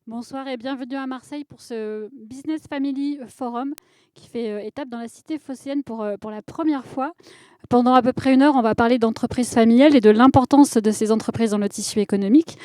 Bonsoir et bienvenue à Marseille pour ce Business Family Forum qui fait étape dans la cité phocéenne pour la première fois. Pendant à peu près une heure, on va parler d'entreprises familiales et de l'importance de ces entreprises dans le tissu économique.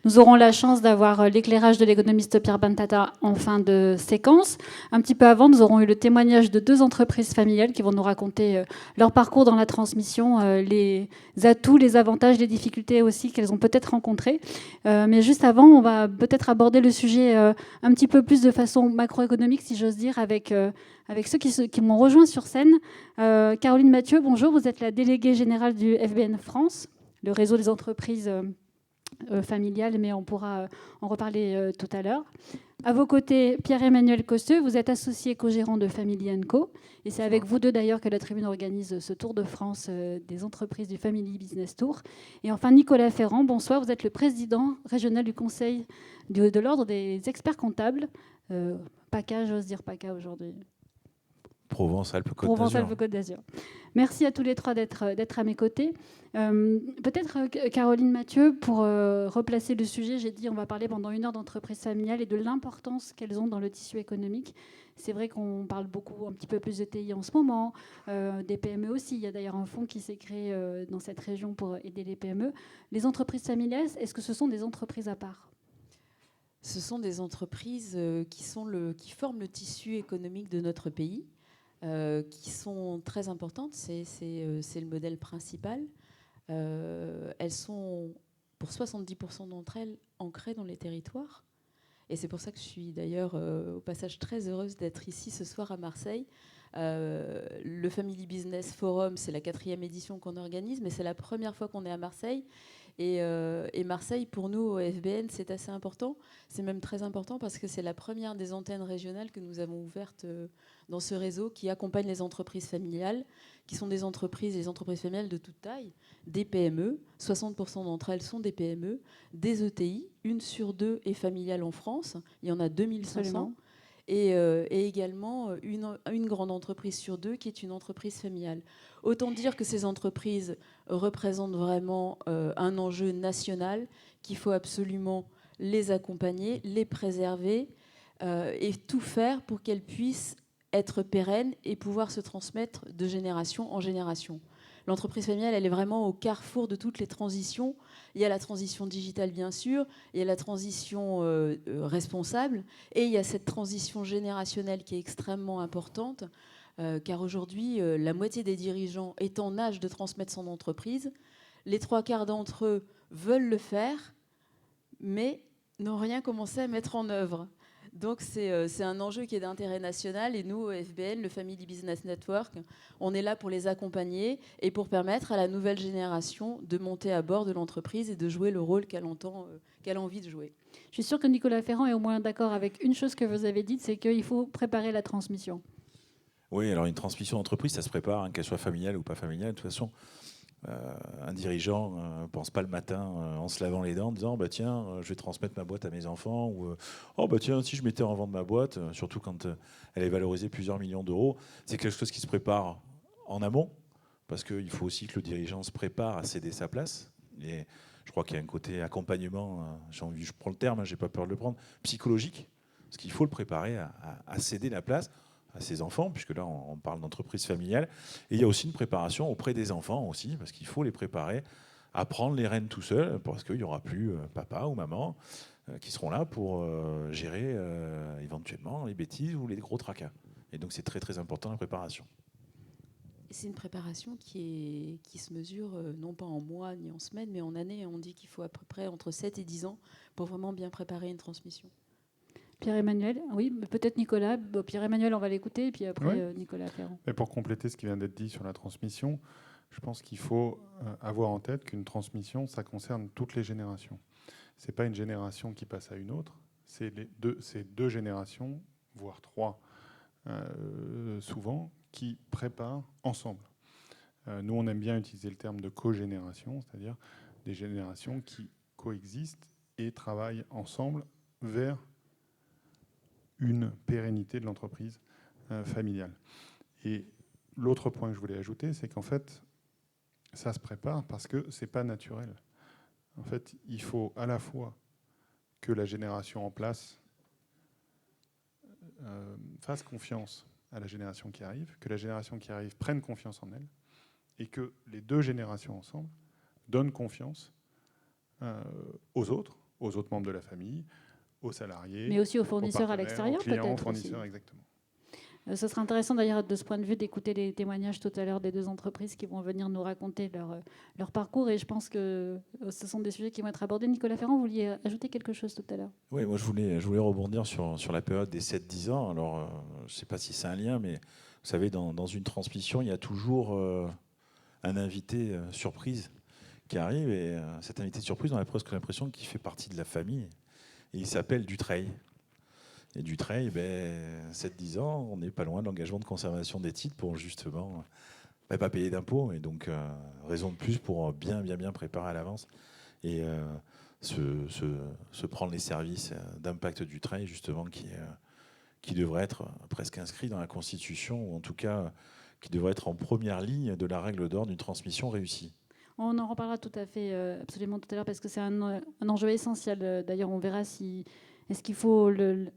Nous aurons la chance d'avoir l'éclairage de l'économiste Pierre Bantata en fin de séquence. Un petit peu avant, nous aurons eu le témoignage de deux entreprises familiales qui vont nous raconter leur parcours dans la transmission, les atouts, les avantages, les difficultés aussi qu'elles ont peut-être rencontrées. Mais juste avant, on va peut-être aborder le sujet un petit peu plus de façon macroéconomique, si j'ose dire, avec ceux qui m'ont rejoint sur scène. Caroline Mathieu, bonjour, vous êtes la déléguée générale du FBN France, le réseau des entreprises familiales, mais on pourra en reparler tout à l'heure. À vos côtés, Pierre-Emmanuel Costeux, vous êtes associé co-gérant de Family Co. Et c'est avec vous deux d'ailleurs que la Tribune organise ce Tour de France des entreprises du Family Business Tour. Et enfin, Nicolas Ferrand, bonsoir, vous êtes le président régional du Conseil de l'Ordre des experts comptables. PACA, j'ose dire PACA aujourd'hui. Provence-Alpes-Côte d'Azur. Provence-Alpes-Côte d'Azur. Merci à tous les trois d'être à mes côtés. Peut-être Caroline Mathieu, pour replacer le sujet, j'ai dit on va parler pendant une heure d'entreprises familiales et de l'importance qu'elles ont dans le tissu économique. C'est vrai qu'on parle beaucoup, un petit peu plus de TI en ce moment, des PME aussi. Il y a d'ailleurs un fonds qui s'est créé dans cette région pour aider les PME. Les entreprises familiales, est-ce que ce sont des entreprises à part ? Ce sont des entreprises qui forment le tissu économique de notre pays. Qui sont très importantes, c'est le modèle principal. Elles sont, pour 70% d'entre elles, ancrées dans les territoires. Et c'est pour ça que je suis d'ailleurs au passage très heureuse d'être ici ce soir à Marseille. Le Family Business Forum, c'est la 4e édition qu'on organise, mais c'est la première fois qu'on est à Marseille. Et Marseille, pour nous, au FBN, c'est assez important. C'est même très important parce que c'est la première des antennes régionales que nous avons ouvertes dans ce réseau qui accompagne les entreprises familiales, qui sont les entreprises familiales de toute taille, des PME. 60% d'entre elles sont des PME, des ETI. 1 sur 2 est familiale en France. Il y en a 2500. Absolument. Et également une grande entreprise sur 2 qui est une entreprise familiale. Autant dire que ces entreprises représentent vraiment un enjeu national, qu'il faut absolument les accompagner, les préserver et tout faire pour qu'elles puissent être pérennes et pouvoir se transmettre de génération en génération. L'entreprise familiale, elle est vraiment au carrefour de toutes les transitions. Il y a la transition digitale, bien sûr, il y a la transition responsable, et il y a cette transition générationnelle qui est extrêmement importante, car aujourd'hui, la moitié des dirigeants est en âge de transmettre son entreprise. Les 3/4 d'entre eux veulent le faire, mais n'ont rien commencé à mettre en œuvre. Donc c'est un enjeu qui est d'intérêt national, et nous, au FBN, le Family Business Network, on est là pour les accompagner et pour permettre à la nouvelle génération de monter à bord de l'entreprise et de jouer le rôle qu'elle a envie de jouer. Je suis sûre que Nicolas Ferrand est au moins d'accord avec une chose que vous avez dite, c'est qu'il faut préparer la transmission. Oui, alors une transmission d'entreprise, ça se prépare, qu'elle soit familiale ou pas familiale. De toute façon, un dirigeant ne pense pas le matin en se lavant les dents en disant bah, tiens, je vais transmettre ma boîte à mes enfants, ou oh bah tiens, si je mettais en vente ma boîte, surtout quand elle est valorisée plusieurs millions d'euros. C'est quelque chose qui se prépare en amont, parce qu'il faut aussi que le dirigeant se prépare à céder sa place. Et je crois qu'il y a un côté accompagnement, je prends le terme, j'ai pas peur de le prendre, psychologique, parce qu'il faut le préparer à céder la place à ses enfants, puisque là on parle d'entreprise familiale. Et il y a aussi une préparation auprès des enfants aussi, parce qu'il faut les préparer à prendre les rênes tout seuls, parce qu'il n'y aura plus papa ou maman qui seront là pour gérer éventuellement les bêtises ou les gros tracas. Et donc c'est très très important la préparation. C'est une préparation qui se mesure non pas en mois ni en semaines, mais en années. On dit qu'il faut à peu près entre 7 et 10 ans pour vraiment bien préparer une transmission. Pierre-Emmanuel, oui, peut-être Nicolas. Bon, Pierre-Emmanuel, on va l'écouter, et puis après Nicolas Ferrand. Et pour compléter ce qui vient d'être dit sur la transmission, je pense qu'il faut avoir en tête qu'une transmission, ça concerne toutes les générations. Ce n'est pas une génération qui passe à une autre, c'est deux générations, voire 3, souvent, qui préparent ensemble. Nous, on aime bien utiliser le terme de cogénération, c'est-à-dire des générations qui coexistent et travaillent ensemble vers une pérennité de l'entreprise familiale. Et l'autre point que je voulais ajouter, c'est qu'en fait, ça se prépare parce que ce n'est pas naturel. En fait, il faut à la fois que la génération en place fasse confiance à la génération qui arrive, que la génération qui arrive prenne confiance en elle, et que les deux générations ensemble donnent confiance aux autres membres de la famille, aux salariés, mais aussi aux aux fournisseurs à partenaires, l'extérieur, aux clients, aux peut-être aussi. fournisseurs, exactement. Ce serait intéressant d'ailleurs de ce point de vue d'écouter les témoignages tout à l'heure des deux entreprises qui vont venir nous raconter leur parcours, et je pense que ce sont des sujets qui vont être abordés. Nicolas Ferrand, vous vouliez ajouter quelque chose tout à l'heure? Oui, moi je voulais rebondir sur la période des 7-10 ans. Alors, je ne sais pas si c'est un lien, mais vous savez, dans une transmission, il y a toujours un invité surprise qui arrive, et cet invité surprise, on a presque l'impression qu'il fait partie de la famille. Et il s'appelle Dutreil. Et Dutreil, 7-10 ans, on n'est pas loin de l'engagement de conservation des titres pour justement pas payer d'impôts. Et donc, raison de plus pour bien préparer à l'avance et se prendre les services d'impact Dutreil, justement, qui devrait être presque inscrit dans la Constitution, ou en tout cas qui devrait être en première ligne de la règle d'or d'une transmission réussie. On en reparlera tout à fait, absolument tout à l'heure, parce que c'est un enjeu essentiel. D'ailleurs, on verra si est-ce qu'il faut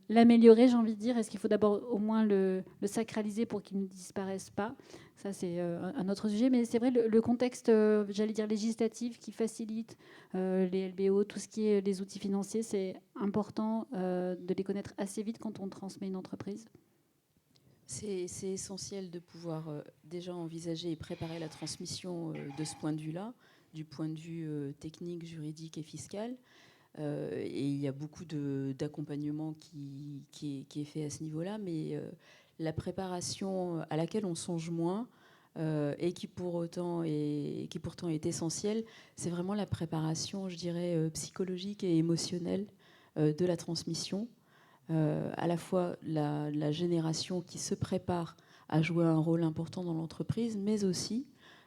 l'améliorer, j'ai envie de dire. Est-ce qu'il faut d'abord au moins le sacraliser pour qu'il ne disparaisse pas? Ça, c'est un autre sujet. Mais c'est vrai, le contexte, j'allais dire législatif, qui facilite les LBO, tout ce qui est les outils financiers, c'est important de les connaître assez vite quand on transmet une entreprise. C'est essentiel de pouvoir déjà envisager et préparer la transmission de ce point de vue-là, du point de vue technique, juridique et fiscal. Et il y a beaucoup d'accompagnement qui est fait à ce niveau-là, mais la préparation à laquelle on songe moins et qui pourtant est essentielle, c'est vraiment la préparation, je dirais, psychologique et émotionnelle de la transmission. À la fois la génération qui se prépare à jouer un rôle important dans l'entreprise, mais aussi,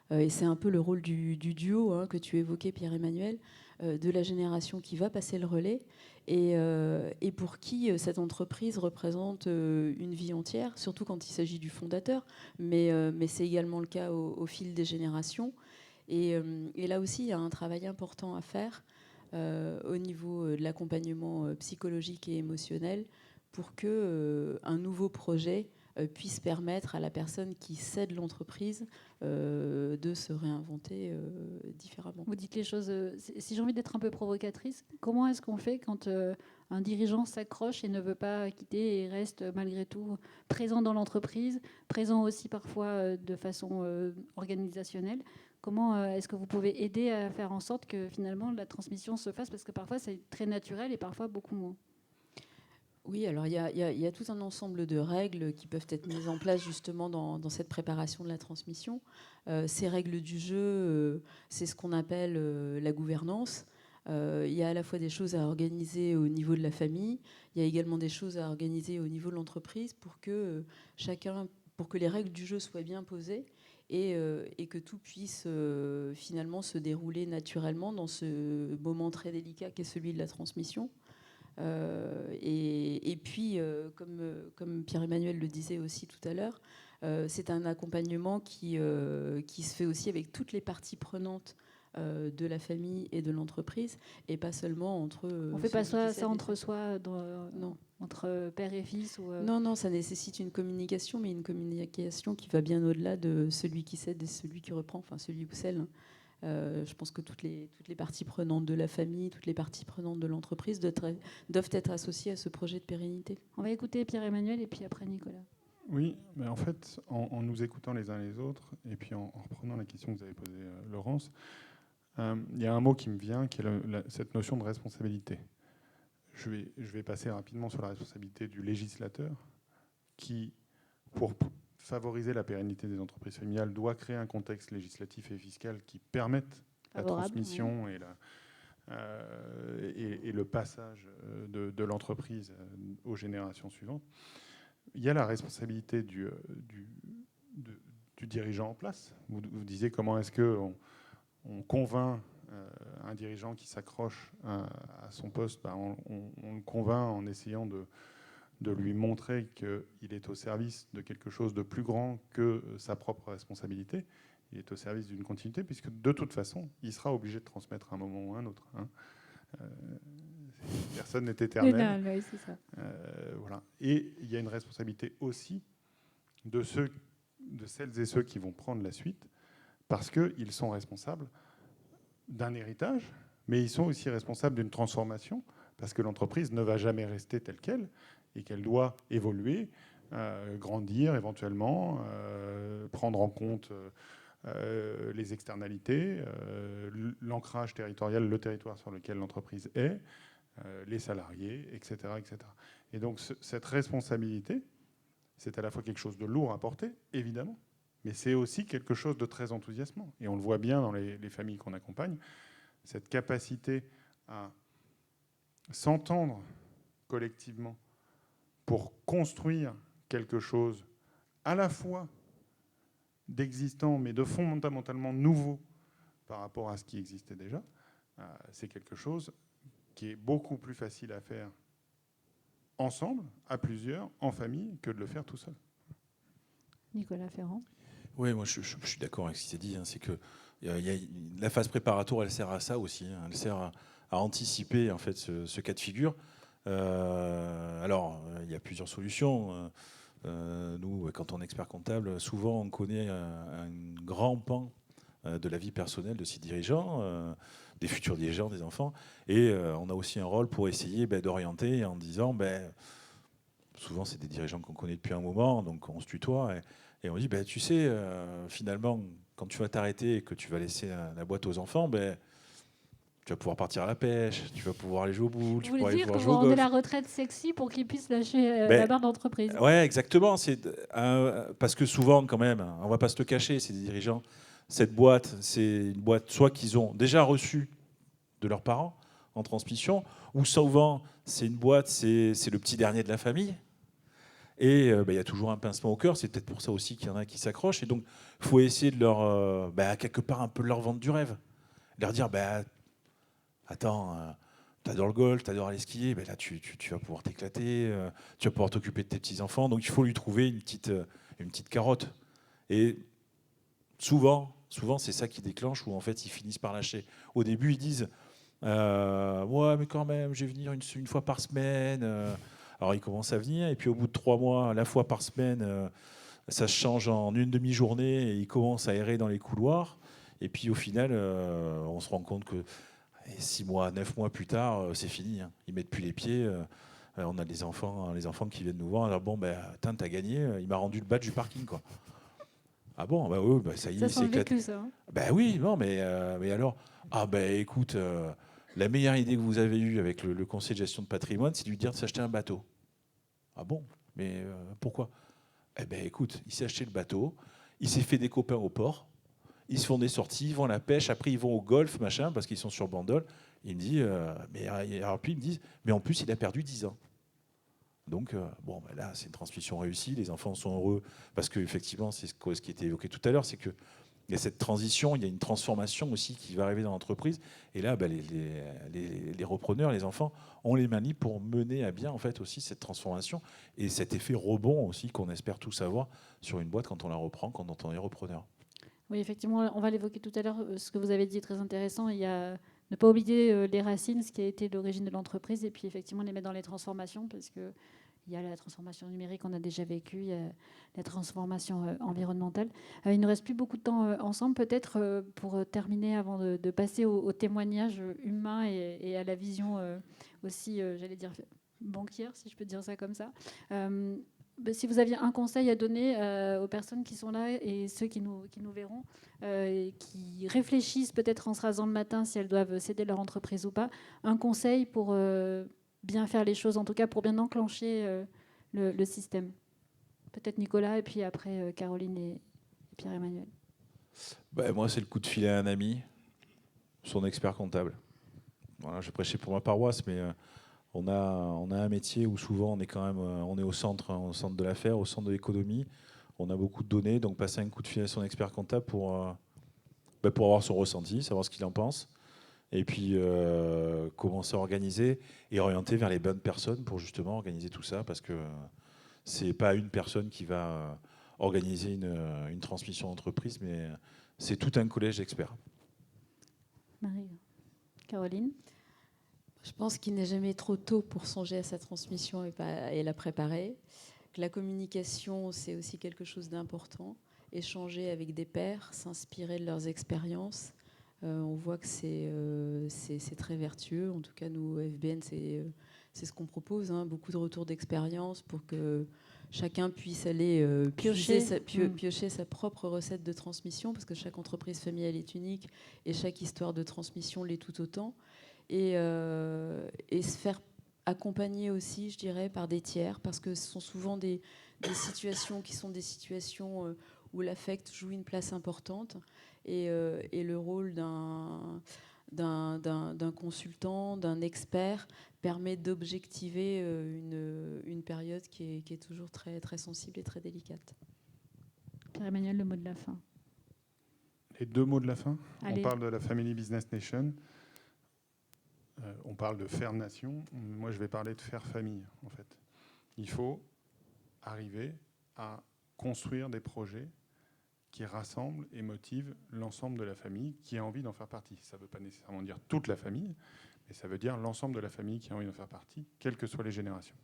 et c'est un peu le rôle du duo que tu évoquais, Pierre-Emmanuel, de la génération qui va passer le relais et pour qui cette entreprise représente une vie entière, surtout quand il s'agit du fondateur, mais c'est également le cas au fil des générations. Et là aussi, il y a un travail important à faire au niveau de l'accompagnement psychologique et émotionnel pour qu'un nouveau projet puisse permettre à la personne qui cède l'entreprise de se réinventer différemment. Vous dites les choses, si j'ai envie d'être un peu provocatrice, comment est-ce qu'on fait quand un dirigeant s'accroche et ne veut pas quitter et reste malgré tout présent dans l'entreprise, présent aussi parfois de façon organisationnelle? Comment est-ce que vous pouvez aider à faire en sorte que finalement la transmission se fasse? Parce que parfois c'est très naturel et parfois beaucoup moins. Oui, alors il y a tout un ensemble de règles qui peuvent être mises en place justement dans cette préparation de la transmission. Ces règles du jeu, c'est ce qu'on appelle la gouvernance. Il y a à la fois des choses à organiser au niveau de la famille, il y a également des choses à organiser au niveau de l'entreprise pour que les règles du jeu soient bien posées et que tout puisse finalement se dérouler naturellement dans ce moment très délicat qu'est celui de la transmission. Et puis, comme Pierre-Emmanuel le disait aussi tout à l'heure, c'est un accompagnement qui se fait aussi avec toutes les parties prenantes de la famille et de l'entreprise, et pas seulement entre... On ne fait pas ça entre soi, non, entre père et fils Non, ça nécessite une communication, mais une communication qui va bien au-delà de celui qui cède et celui qui reprend, enfin celui ou celle. Je pense que toutes les parties prenantes de la famille, toutes les parties prenantes de l'entreprise doivent être associées à ce projet de pérennité. On va écouter Pierre-Emmanuel et puis après Nicolas. Oui, mais en fait, en nous écoutant les uns les autres, et puis en reprenant la question que vous avez posée, Laurence, il y a un mot qui me vient, qui est cette notion de responsabilité. Je vais passer rapidement sur la responsabilité du législateur, qui, pour favoriser la pérennité des entreprises familiales, doit créer un contexte législatif et fiscal qui permette la transmission oui. et le passage de l'entreprise aux générations suivantes. Il y a la responsabilité du dirigeant en place. Vous disiez comment est-ce qu'on convainc un dirigeant qui s'accroche à son poste. On le convainc en essayant de lui montrer qu'il est au service de quelque chose de plus grand que sa propre responsabilité. Il est au service d'une continuité, puisque de toute façon, il sera obligé de transmettre à un moment ou à un autre. Personne n'est éternel. Oui, c'est ça. Voilà. Et il y a une responsabilité aussi de celles et ceux qui vont prendre la suite, parce qu'ils sont responsables d'un héritage, mais ils sont aussi responsables d'une transformation, parce que l'entreprise ne va jamais rester telle qu'elle, et qu'elle doit évoluer, grandir éventuellement, prendre en compte les externalités, l'ancrage territorial, le territoire sur lequel l'entreprise est, les salariés, etc., etc. Et donc cette responsabilité, c'est à la fois quelque chose de lourd à porter, évidemment, mais c'est aussi quelque chose de très enthousiasmant. Et on le voit bien dans les familles qu'on accompagne, cette capacité à s'entendre collectivement pour construire quelque chose à la fois d'existant, mais de fondamentalement nouveau par rapport à ce qui existait déjà, c'est quelque chose qui est beaucoup plus facile à faire ensemble, à plusieurs, en famille, que de le faire tout seul. Nicolas Ferrand. Oui, moi je suis d'accord avec ce qui s'est dit. C'est que la phase préparatoire, elle sert à ça aussi. Elle sert à anticiper en fait ce cas de figure. Alors, il y a plusieurs solutions. Nous, quand on est expert comptable, souvent on connaît un grand pan de la vie personnelle de ces dirigeants, des futurs dirigeants, des enfants. Et on a aussi un rôle pour essayer d'orienter en disant, souvent c'est des dirigeants qu'on connaît depuis un moment, donc on se tutoie. Et on dit, tu sais, finalement, quand tu vas t'arrêter et que tu vas laisser la boîte aux enfants, tu vas pouvoir partir à la pêche, tu vas pouvoir aller jouer au boule, tu Vous vas voulez aller dire que pouvoir vous jouer au rendez golf. la retraite sexy pour qu'ils puissent lâcher la barre d'entreprise? Ouais, exactement. Parce que souvent, quand même, on ne va pas se le cacher, c'est des dirigeants. Cette boîte, c'est une boîte soit qu'ils ont déjà reçue de leurs parents en transmission, ou souvent, c'est une boîte, c'est le petit dernier de la famille. Et il y a toujours un pincement au cœur. C'est peut-être pour ça aussi qu'il y en a qui s'accrochent. Et donc, il faut essayer de leur, quelque part, un peu leur vendre du rêve. Leur dire, attends, t'adores le golf, t'adores aller skier, là, tu vas pouvoir t'éclater, tu vas pouvoir t'occuper de tes petits-enfants. Donc, il faut lui trouver une petite carotte. Et souvent, c'est ça qui déclenche, où en fait, ils finissent par lâcher. Au début, ils disent, ouais, mais quand même, je vais venir une fois par semaine. Alors, ils commencent à venir, et puis au bout de 3 mois, la fois par semaine, ça se change en une demi-journée, et ils commencent à errer dans les couloirs. Et puis, au final, on se rend compte que 6 mois, 9 mois plus tard, c'est fini. Ils mettent plus les pieds. On a les enfants qui viennent nous voir. Alors, t'as gagné. Il m'a rendu le badge du parking, quoi. Ah bon, oui, ça y est, Ça sent c'est le éclaté. vécu, ça. Oui, non, mais alors, écoute, la meilleure idée que vous avez eue avec le conseil de gestion de patrimoine, c'est de lui dire de s'acheter un bateau. Ah bon, mais pourquoi? Écoute, il s'est acheté le bateau, il s'est fait des copains au port, ils se font des sorties, ils vont à la pêche, après ils vont au golf, machin, parce qu'ils sont sur Bandol. Il me dit, puis ils me disent, mais en plus, il a perdu 10 ans. Donc, là, c'est une transmission réussie, les enfants sont heureux, parce qu'effectivement, c'est ce qui était évoqué tout à l'heure, c'est que il y a cette transition, il y a une transformation aussi qui va arriver dans l'entreprise. Et là, les repreneurs, les enfants, on les manie pour mener à bien en fait aussi cette transformation et cet effet rebond aussi qu'on espère tous avoir sur une boîte quand on la reprend, quand on est repreneur. Oui, effectivement, on va l'évoquer tout à l'heure. Ce que vous avez dit est très intéressant. Il y a ne pas oublier les racines, ce qui a été l'origine de l'entreprise, et puis effectivement les mettre dans les transformations, parce que il y a la transformation numérique qu'on a déjà vécue, il y a la transformation environnementale. Il ne nous reste plus beaucoup de temps ensemble. Peut-être pour terminer, avant de passer au témoignage humain et à la vision aussi, j'allais dire, banquière, si je peux dire ça comme ça. Si vous aviez un conseil à donner aux personnes qui sont là et ceux qui nous verront, et qui réfléchissent peut-être en se rasant le matin si elles doivent céder leur entreprise ou pas, un conseil pour bien faire les choses, en tout cas pour bien enclencher le système. Peut-être Nicolas, et puis après Caroline et Pierre-Emmanuel. Moi, c'est le coup de filet à un ami, son expert comptable. Voilà, je prêchais pour ma paroisse, mais on a un métier où souvent on est quand même on est au centre de l'affaire, au centre de l'économie. On a beaucoup de données, donc passer un coup de fil à son expert comptable pour avoir son ressenti, savoir ce qu'il en pense. Et puis commencer à organiser et orienter vers les bonnes personnes pour justement organiser tout ça, parce que c'est pas une personne qui va organiser une transmission d'entreprise, mais c'est tout un collège d'experts. Marie, Caroline. Je pense qu'il n'est jamais trop tôt pour songer à sa transmission et la préparer. Que la communication, c'est aussi quelque chose d'important. Échanger avec des pairs, s'inspirer de leurs expériences. On voit que c'est très vertueux. En tout cas, nous, au FBN, c'est ce qu'on propose. Hein. Beaucoup de retours d'expérience pour que chacun puisse aller piocher sa propre recette de transmission, parce que chaque entreprise familiale est unique et chaque histoire de transmission l'est tout autant. Et se faire accompagner aussi, je dirais, par des tiers, parce que ce sont souvent des situations qui sont des situations où l'affect joue une place importante, et le rôle d'un consultant, d'un expert, permet d'objectiver une période qui est toujours très, très sensible et très délicate. Pierre-Emmanuel, le mot de la fin. Les 2 mots de la fin. Allez. On parle de la Family Business Nation. On parle de faire nation. Moi, je vais parler de faire famille, en fait. Il faut arriver à construire des projets qui rassemblent et motivent l'ensemble de la famille qui a envie d'en faire partie. Ça ne veut pas nécessairement dire toute la famille, mais ça veut dire l'ensemble de la famille qui a envie d'en faire partie, quelles que soient les générations.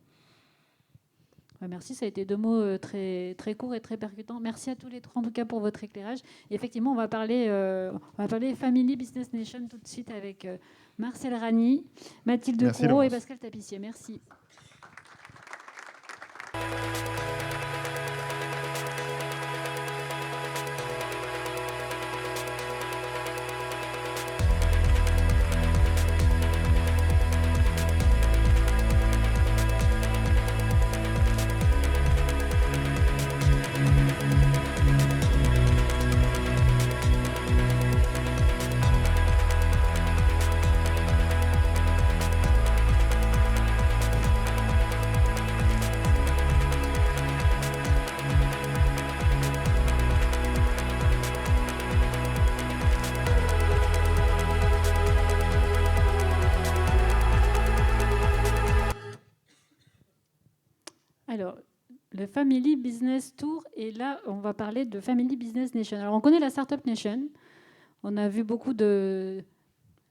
Merci, ça a été 2 mots très, très courts et très percutants. Merci à tous les 3 en tout cas pour votre éclairage. Et effectivement, on va parler Family Business Nation tout de suite avec Marcel Ragny, Mathilde Couraud et Pascal Tapissier. Merci. Alors, le Family Business Tour, et là, on va parler de Family Business Nation. Alors, on connaît la Startup Nation. On a vu beaucoup de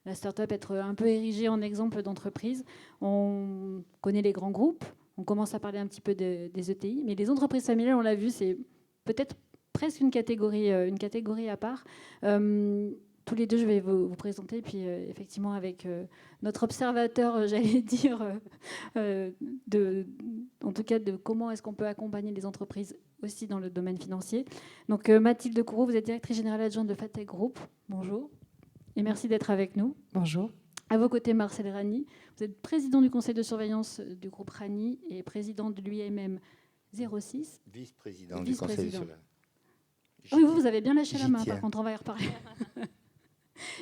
la startup être un peu érigée en exemple d'entreprise. On connaît les grands groupes. On commence à parler un petit peu des ETI. Mais les entreprises familiales, on l'a vu, c'est peut-être presque une catégorie à part. Tous les deux, je vais vous présenter, puis effectivement avec notre observateur, j'allais dire, en tout cas de comment est-ce qu'on peut accompagner les entreprises aussi dans le domaine financier. Donc Mathilde Couraud, vous êtes directrice générale adjointe de Fatec Group. Bonjour et merci d'être avec nous. Bonjour. À vos côtés, Marcel Ragny. Vous êtes président du conseil de surveillance du groupe Ragny et président de l'UIMM 06. Vice-président du conseil de surveillance. Oui, vous avez bien lâché la main, par contre, on va y reparler.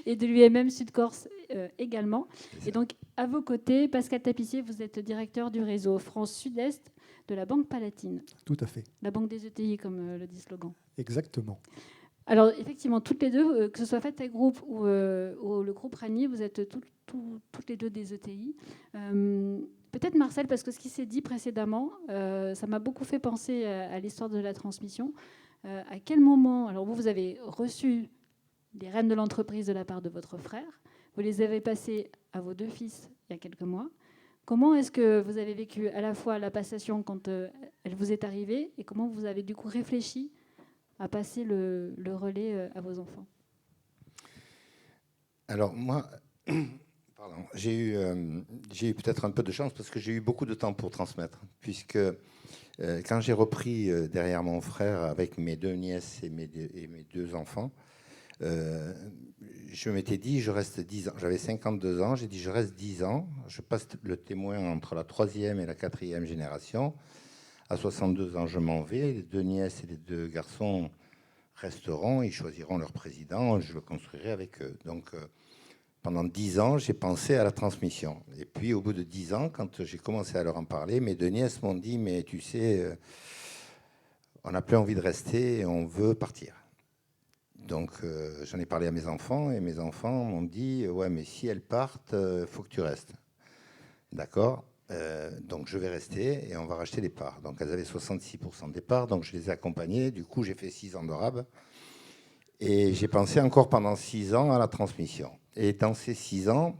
Et de l'UMM Sud-Corse également. Et donc, à vos côtés, Pascal Tapissier, vous êtes directeur du réseau France Sud-Est de la Banque Palatine. Tout à fait. La banque des ETI, comme le dit le slogan. Exactement. Alors, effectivement, toutes les deux, que ce soit Fatec Group ou le groupe Ragny, vous êtes toutes les deux des ETI. Peut-être Marcel, parce que ce qui s'est dit précédemment, ça m'a beaucoup fait penser à l'histoire de la transmission. À quel moment, alors vous avez reçu les rênes de l'entreprise de la part de votre frère, vous les avez passées à vos 2 fils il y a quelques mois. Comment est-ce que vous avez vécu à la fois la passation quand elle vous est arrivée et comment vous avez du coup réfléchi à passer le relais à vos enfants? Alors moi, j'ai eu peut-être un peu de chance parce que j'ai eu beaucoup de temps pour transmettre, puisque quand j'ai repris derrière mon frère avec mes 2 nièces et mes 2 enfants, je m'étais dit, je reste 10 ans. J'avais 52 ans, j'ai dit, je reste 10 ans. Je passe le témoin entre la 3e et la 4e génération. À 62 ans, je m'en vais. Les 2 nièces et les 2 garçons resteront. Ils choisiront leur président. Je le construirai avec eux. Donc, pendant 10 ans, j'ai pensé à la transmission. Et puis, au bout de 10 ans, quand j'ai commencé à leur en parler, mes 2 nièces m'ont dit, mais tu sais, on n'a plus envie de rester et on veut partir. Donc, j'en ai parlé à mes enfants et mes enfants m'ont dit « Ouais, mais si elles partent, il faut que tu restes. » D'accord, donc, je vais rester et on va racheter les parts. Donc, elles avaient 66% des parts, donc je les ai accompagnées. Du coup, j'ai fait 6 ans de RAB et j'ai pensé encore pendant 6 ans à la transmission. Et dans ces 6 ans,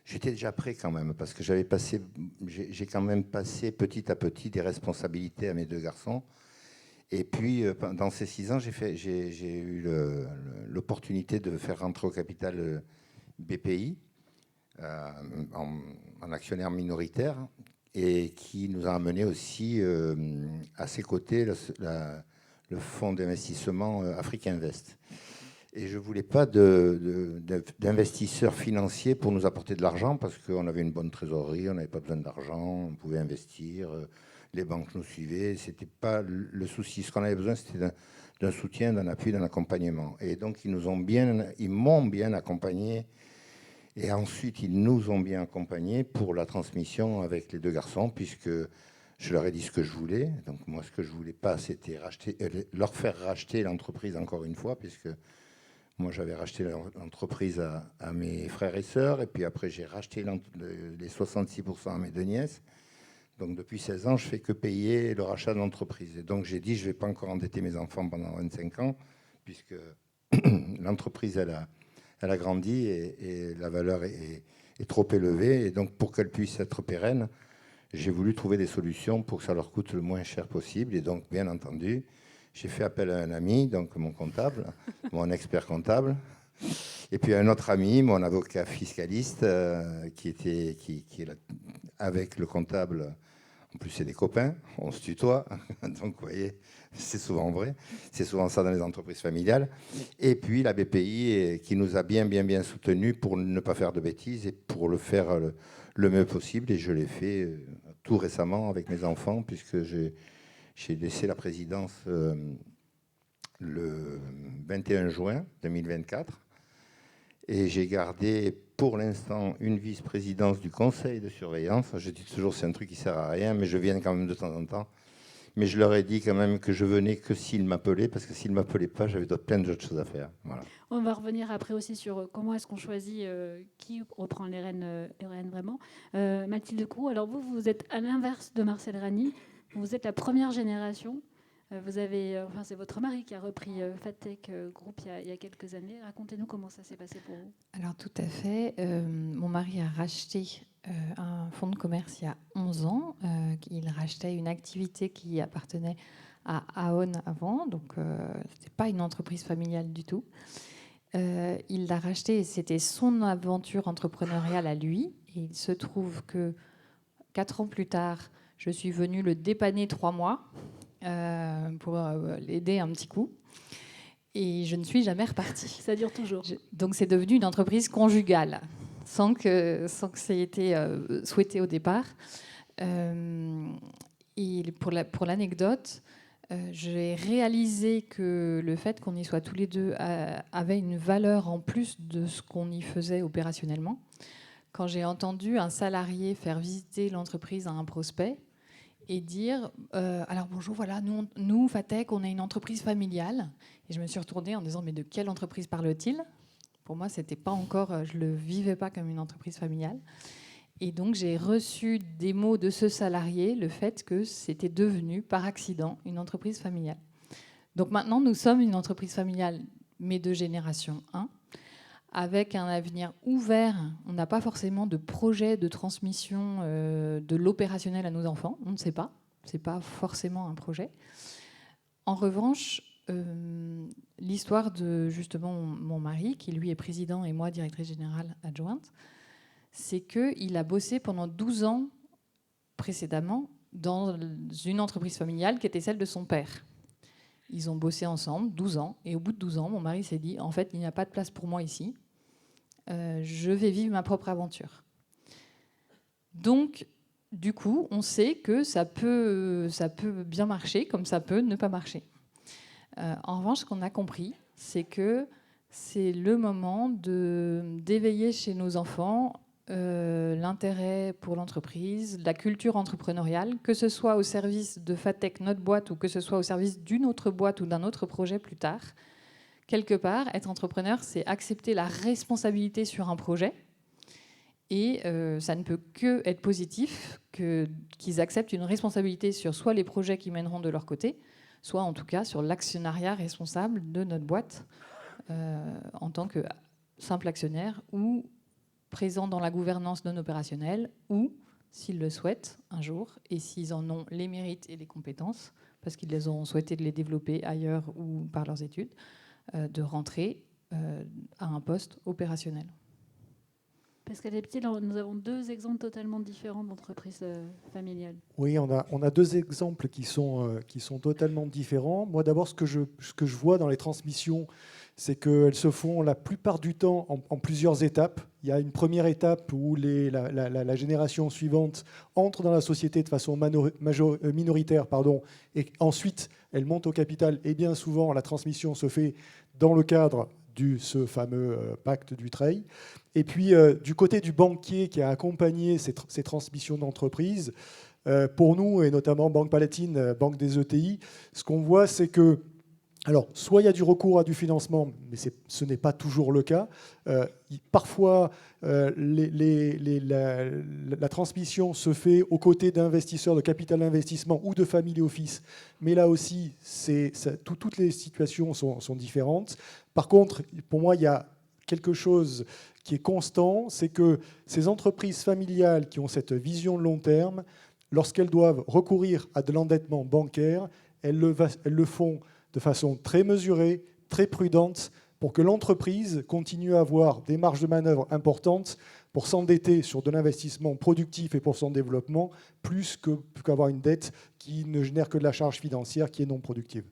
J'étais déjà prêt quand même, parce que j'ai quand même passé petit à petit des responsabilités à mes 2 garçons. Et puis, dans ces 6 ans, j'ai eu l'opportunité de faire rentrer au capital BPI en actionnaire minoritaire, et qui nous a amené aussi à ses côtés le fonds d'investissement Africa Invest. Et je ne voulais pas d'investisseurs financiers pour nous apporter de l'argent, parce qu'on avait une bonne trésorerie, on n'avait pas besoin d'argent, on pouvait investir, les banques nous suivaient. Ce n'était pas le souci. Ce qu'on avait besoin, c'était d'un soutien, d'un appui, d'un accompagnement. Et donc, ils m'ont bien accompagné. Et ensuite, ils nous ont bien accompagnés pour la transmission avec les 2 garçons, puisque je leur ai dit ce que je voulais. Donc, moi, ce que je ne voulais pas, c'était leur faire racheter l'entreprise encore une fois, puisque moi, j'avais racheté l'entreprise à mes frères et sœurs, et puis après, j'ai racheté les 66% à mes 2 nièces. Donc, depuis 16 ans, je ne fais que payer le rachat de l'entreprise. Et donc, j'ai dit, je ne vais pas encore endetter mes enfants pendant 25 ans, puisque l'entreprise, elle a grandi et la valeur est trop élevée. Et donc, pour qu'elle puisse être pérenne, j'ai voulu trouver des solutions pour que ça leur coûte le moins cher possible. Et donc, bien entendu, j'ai fait appel à un ami, donc mon comptable, mon expert comptable, et puis un autre ami, mon avocat fiscaliste, qui est là avec le comptable. En plus, c'est des copains, on se tutoie, donc vous voyez, c'est souvent vrai, c'est souvent ça dans les entreprises familiales. Et puis la BPI qui nous a bien soutenus pour ne pas faire de bêtises et pour le faire le mieux possible. Et je l'ai fait tout récemment avec mes enfants, puisque j'ai laissé la présidence le 21 juin 2024. Et j'ai gardé pour l'instant une vice-présidence du conseil de surveillance. Je dis toujours c'est un truc qui ne sert à rien, mais je viens quand même de temps en temps. Mais je leur ai dit quand même que je venais que s'ils m'appelaient, parce que s'ils ne m'appelaient pas, j'avais plein d'autres choses à faire. Voilà. On va revenir après aussi sur comment est-ce qu'on choisit qui reprend les rênes vraiment. Mathilde Croux, alors vous êtes à l'inverse de Marcel Ragny. Vous êtes la première génération. C'est votre mari qui a repris Fatech Group il y a quelques années. Racontez-nous comment ça s'est passé pour vous. Alors tout à fait. Mon mari a racheté un fonds de commerce il y a 11 ans. Il rachetait une activité qui appartenait à Aon avant, donc ce n'était pas une entreprise familiale du tout. Il l'a racheté et c'était son aventure entrepreneuriale à lui. Et il se trouve que 4 ans plus tard, je suis venue le dépanner 3 mois pour l'aider un petit coup. Et je ne suis jamais repartie. Ça dure toujours. Donc c'est devenu une entreprise conjugale, sans que ça ait été souhaité au départ. Et pour l'anecdote, j'ai réalisé que le fait qu'on y soit tous les deux avait une valeur en plus de ce qu'on y faisait opérationnellement. Quand j'ai entendu un salarié faire visiter l'entreprise à un prospect et dire alors bonjour, voilà, nous Fatech, on est une entreprise familiale. Et je me suis retournée en disant mais de quelle entreprise parle-t-il ? Pour moi, c'était pas encore, je le vivais pas comme une entreprise familiale. Et donc j'ai reçu des mots de ce salarié, le fait que c'était devenu par accident une entreprise familiale. Donc maintenant, nous sommes une entreprise familiale, mais de génération 1, avec un avenir ouvert. On n'a pas forcément de projet de transmission de l'opérationnel à nos enfants. On ne sait pas. Ce n'est pas forcément un projet. En revanche, l'histoire de justement mon mari, qui lui est président et moi directrice générale adjointe, c'est qu'il a bossé pendant 12 ans précédemment dans une entreprise familiale qui était celle de son père. Ils ont bossé ensemble 12 ans. Et au bout de 12 ans, mon mari s'est dit, en fait, il n'y a pas de place pour moi ici. Je vais vivre ma propre aventure. Donc, du coup, on sait que ça peut bien marcher, comme ça peut ne pas marcher. En revanche, ce qu'on a compris, c'est que c'est le moment d'éveiller chez nos enfants l'intérêt pour l'entreprise, la culture entrepreneuriale, que ce soit au service de Fatech, notre boîte, ou que ce soit au service d'une autre boîte ou d'un autre projet plus tard. Quelque part, être entrepreneur, c'est accepter la responsabilité sur un projet. Et ça ne peut que être positif qu'ils acceptent une responsabilité sur soit les projets qu'ils mèneront de leur côté, soit en tout cas sur l'actionnariat responsable de notre boîte en tant que simple actionnaire ou présents dans la gouvernance non opérationnelle ou, s'ils le souhaitent un jour, et s'ils en ont les mérites et les compétences, parce qu'ils les ont souhaité de les développer ailleurs ou par leurs études, de rentrer à un poste opérationnel. Pascal Leptier, nous avons 2 exemples totalement différents d'entreprises familiales. Oui, on a 2 exemples qui sont totalement différents. Moi, d'abord, ce que je vois dans les transmissions, c'est qu'elles se font la plupart du temps en plusieurs étapes. Il y a une première étape où la génération suivante entre dans la société de façon minoritaire, et ensuite elle monte au capital. Et bien souvent, la transmission se fait dans le cadre ce fameux pacte Dutreil. Et puis, du côté du banquier qui a accompagné ces transmissions d'entreprise, pour nous, et notamment Banque Palatine, Banque des ETI, ce qu'on voit, c'est que, alors, soit il y a du recours à du financement, mais ce n'est pas toujours le cas. Parfois, la transmission se fait aux côtés d'investisseurs de capital investissement ou de family office, mais là aussi, toutes les situations sont différentes. Par contre, pour moi, il y a quelque chose qui est constant, c'est que ces entreprises familiales qui ont cette vision long terme, lorsqu'elles doivent recourir à de l'endettement bancaire, elles le font de façon très mesurée, très prudente, pour que l'entreprise continue à avoir des marges de manœuvre importantes pour s'endetter sur de l'investissement productif et pour son développement, plus qu'avoir une dette qui ne génère que de la charge financière qui est non productive.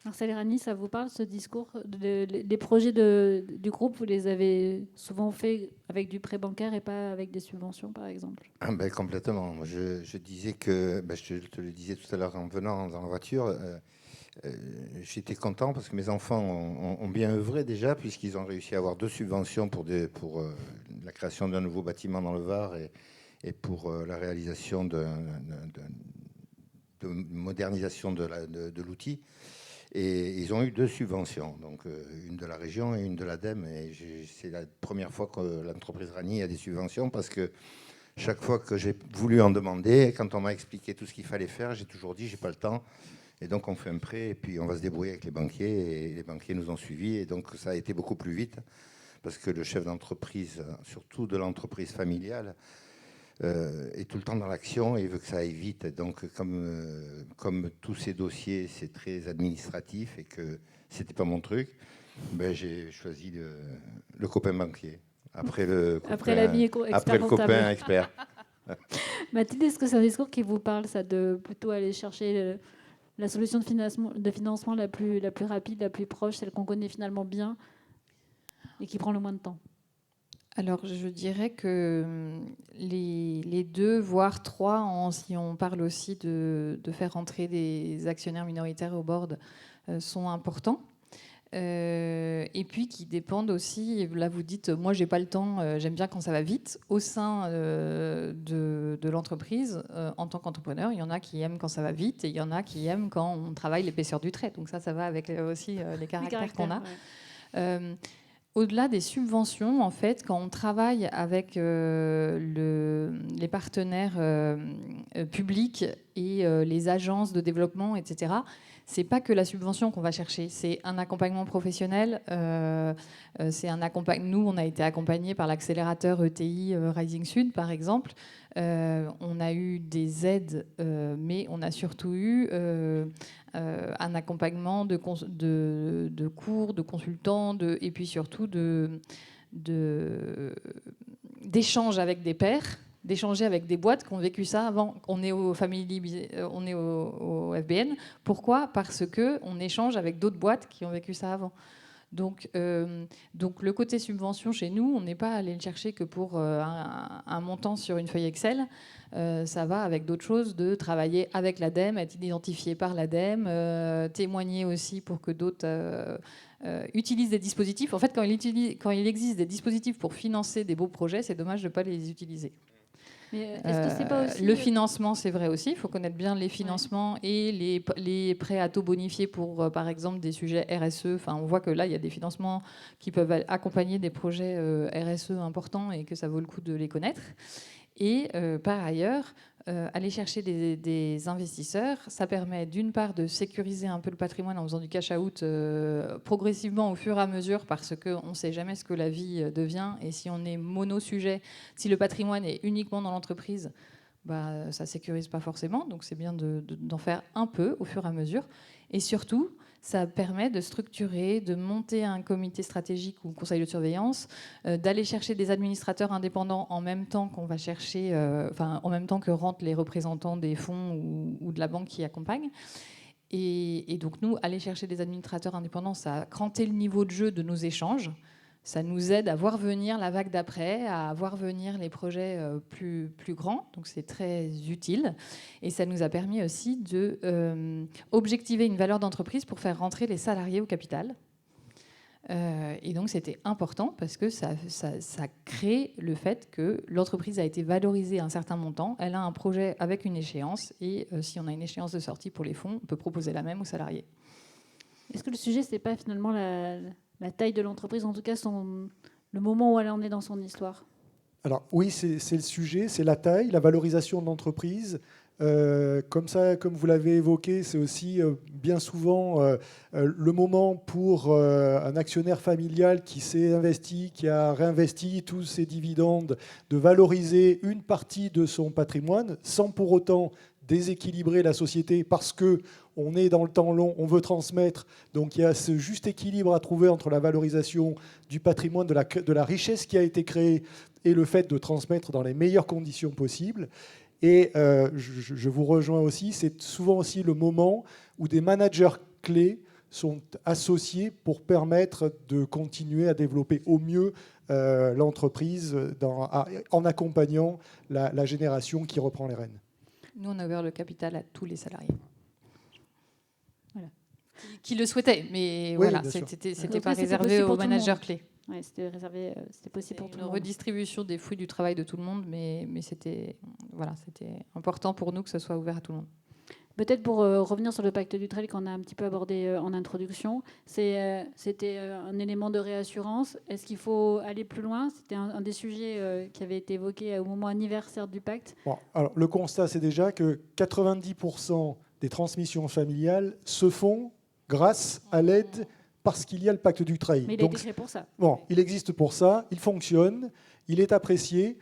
Marcel Rani, ça vous parle, ce discours? Les projets du groupe, vous les avez souvent faits avec du prêt bancaire et pas avec des subventions, par exemple? Complètement. Je disais que, je te le disais tout à l'heure en venant dans la voiture, j'étais content parce que mes enfants ont bien œuvré déjà, puisqu'ils ont réussi à avoir 2 subventions pour la création d'un nouveau bâtiment dans le Var et pour la réalisation de modernisation de l'outil. Et ils ont eu 2 subventions, donc une de la région et une de l'ADEME. Et c'est la première fois que l'entreprise Rani a des subventions, parce que chaque fois que j'ai voulu en demander, quand on m'a expliqué tout ce qu'il fallait faire, j'ai toujours dit j'ai pas le temps. Et donc on fait un prêt et puis on va se débrouiller avec les banquiers. Et les banquiers nous ont suivis. Et donc ça a été beaucoup plus vite, parce que le chef d'entreprise, surtout de l'entreprise familiale, est tout le temps dans l'action et il veut que ça aille vite. Donc, comme tous ces dossiers, c'est très administratif et que c'était pas mon truc, j'ai choisi le copain banquier. Après le copain expert. Mathilde, est-ce que c'est un discours qui vous parle, ça, de plutôt aller chercher la solution de financement la plus rapide, la plus proche, celle qu'on connaît finalement bien et qui prend le moins de temps? Alors, je dirais que les 2, voire 3, si on parle aussi de faire entrer des actionnaires minoritaires au board, sont importants. Et puis qui dépendent aussi, là vous dites, moi j'ai pas le temps, j'aime bien quand ça va vite. Au sein de l'entreprise, en tant qu'entrepreneur, il y en a qui aiment quand ça va vite et il y en a qui aiment quand on travaille l'épaisseur du trait. Donc ça va avec aussi les caractères qu'on a. Ouais. Au-delà des subventions, en fait, quand on travaille avec les partenaires publics et les agences de développement, etc., c'est pas que la subvention qu'on va chercher, c'est un accompagnement professionnel. Nous, on a été accompagnés par l'accélérateur ETI Rising Sud, par exemple. On a eu des aides, mais on a surtout eu un accompagnement de cours, de consultants, et puis surtout d'échanges avec des pairs, d'échanger avec des boîtes qui ont vécu ça avant. On est au FBN. Pourquoi? Parce qu'on échange avec d'autres boîtes qui ont vécu ça avant. Donc le côté subvention chez nous, on n'est pas allé le chercher que pour un montant sur une feuille Excel. Ça va avec d'autres choses, de travailler avec l'ADEME, être identifié par l'ADEME, témoigner aussi pour que d'autres utilisent des dispositifs. En fait, quand il existe des dispositifs pour financer des beaux projets, c'est dommage de ne pas les utiliser. Mais est-ce que c'est pas aussi... Le financement, c'est vrai aussi. Il faut connaître bien les financements et les prêts à taux bonifiés pour, par exemple, des sujets RSE. Enfin, on voit que là, il y a des financements qui peuvent accompagner des projets RSE importants et que ça vaut le coup de les connaître. Et par ailleurs, aller chercher des investisseurs. Ça permet d'une part de sécuriser un peu le patrimoine en faisant du cash-out progressivement au fur et à mesure, parce qu'on ne sait jamais ce que la vie devient. Et si on est mono-sujet, si le patrimoine est uniquement dans l'entreprise, bah, ça ne sécurise pas forcément. Donc c'est bien d'en faire un peu au fur et à mesure. Et surtout, ça permet de structurer, de monter un comité stratégique ou conseil de surveillance, d'aller chercher des administrateurs indépendants en même temps qu'on va chercher, en même temps que rentrent les représentants des fonds ou de la banque qui accompagnent. Et donc nous, aller chercher des administrateurs indépendants, ça a cranté le niveau de jeu de nos échanges. Ça nous aide à voir venir la vague d'après, à voir venir les projets plus grands. Donc c'est très utile. Et ça nous a permis aussi d'objectiver une valeur d'entreprise pour faire rentrer les salariés au capital. Et donc c'était important parce que ça crée le fait que l'entreprise a été valorisée à un certain montant. Elle a un projet avec une échéance. Et si on a une échéance de sortie pour les fonds, on peut proposer la même aux salariés. Est-ce que le sujet, c'est pas finalement la taille de l'entreprise, en tout cas le moment où elle en est dans son histoire? Alors oui, c'est le sujet, c'est la taille, la valorisation de l'entreprise. Comme vous l'avez évoqué, c'est aussi bien souvent le moment pour un actionnaire familial qui s'est investi, qui a réinvesti tous ses dividendes, de valoriser une partie de son patrimoine sans pour autant déséquilibrer la société, parce qu'on est dans le temps long, on veut transmettre. Donc il y a ce juste équilibre à trouver entre la valorisation du patrimoine, de la richesse qui a été créée, et le fait de transmettre dans les meilleures conditions possibles. Et je vous rejoins aussi, c'est souvent aussi le moment où des managers clés sont associés pour permettre de continuer à développer au mieux l'entreprise en accompagnant la génération qui reprend les rênes. Nous, on a ouvert le capital à tous les salariés. Voilà. Qui le souhaitaient, mais oui, voilà, c'était pas réservé aux managers clés. Ouais, c'était réservé, c'était possible pour tout le monde. Une redistribution des fruits du travail de tout le monde, mais c'était important pour nous que ce soit ouvert à tout le monde. Peut-être pour revenir sur le pacte Dutreil qu'on a un petit peu abordé en introduction, c'était un élément de réassurance. Est-ce qu'il faut aller plus loin? C'était un des sujets qui avait été évoqué au moment anniversaire du pacte. Bon, alors, le constat, c'est déjà que 90% des transmissions familiales se font grâce à l'aide, parce qu'il y a le pacte Dutreil. Mais il a été créé pour ça. Bon, il existe pour ça, il fonctionne, il est apprécié.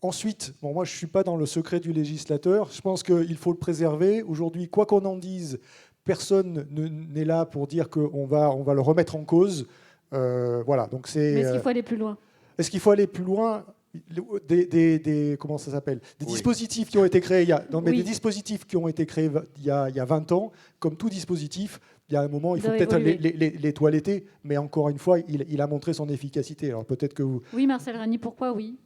Ensuite, bon, moi je ne suis pas dans le secret du législateur, je pense qu'il faut le préserver. Aujourd'hui, quoi qu'on en dise, personne n'est là pour dire qu'on va le remettre en cause. Voilà, donc c'est. Mais est-ce qu'il faut aller plus loin? Est-ce qu'il faut aller plus loin? Comment ça s'appelle? Des dispositifs qui ont été créés, des dispositifs qui ont été créés il y a 20 ans, comme tout dispositif, il y a un moment, il faut peut-être les toiletter, mais encore une fois, il a montré son efficacité. Alors peut-être que vous... Oui, Marcel Ragny, pourquoi oui?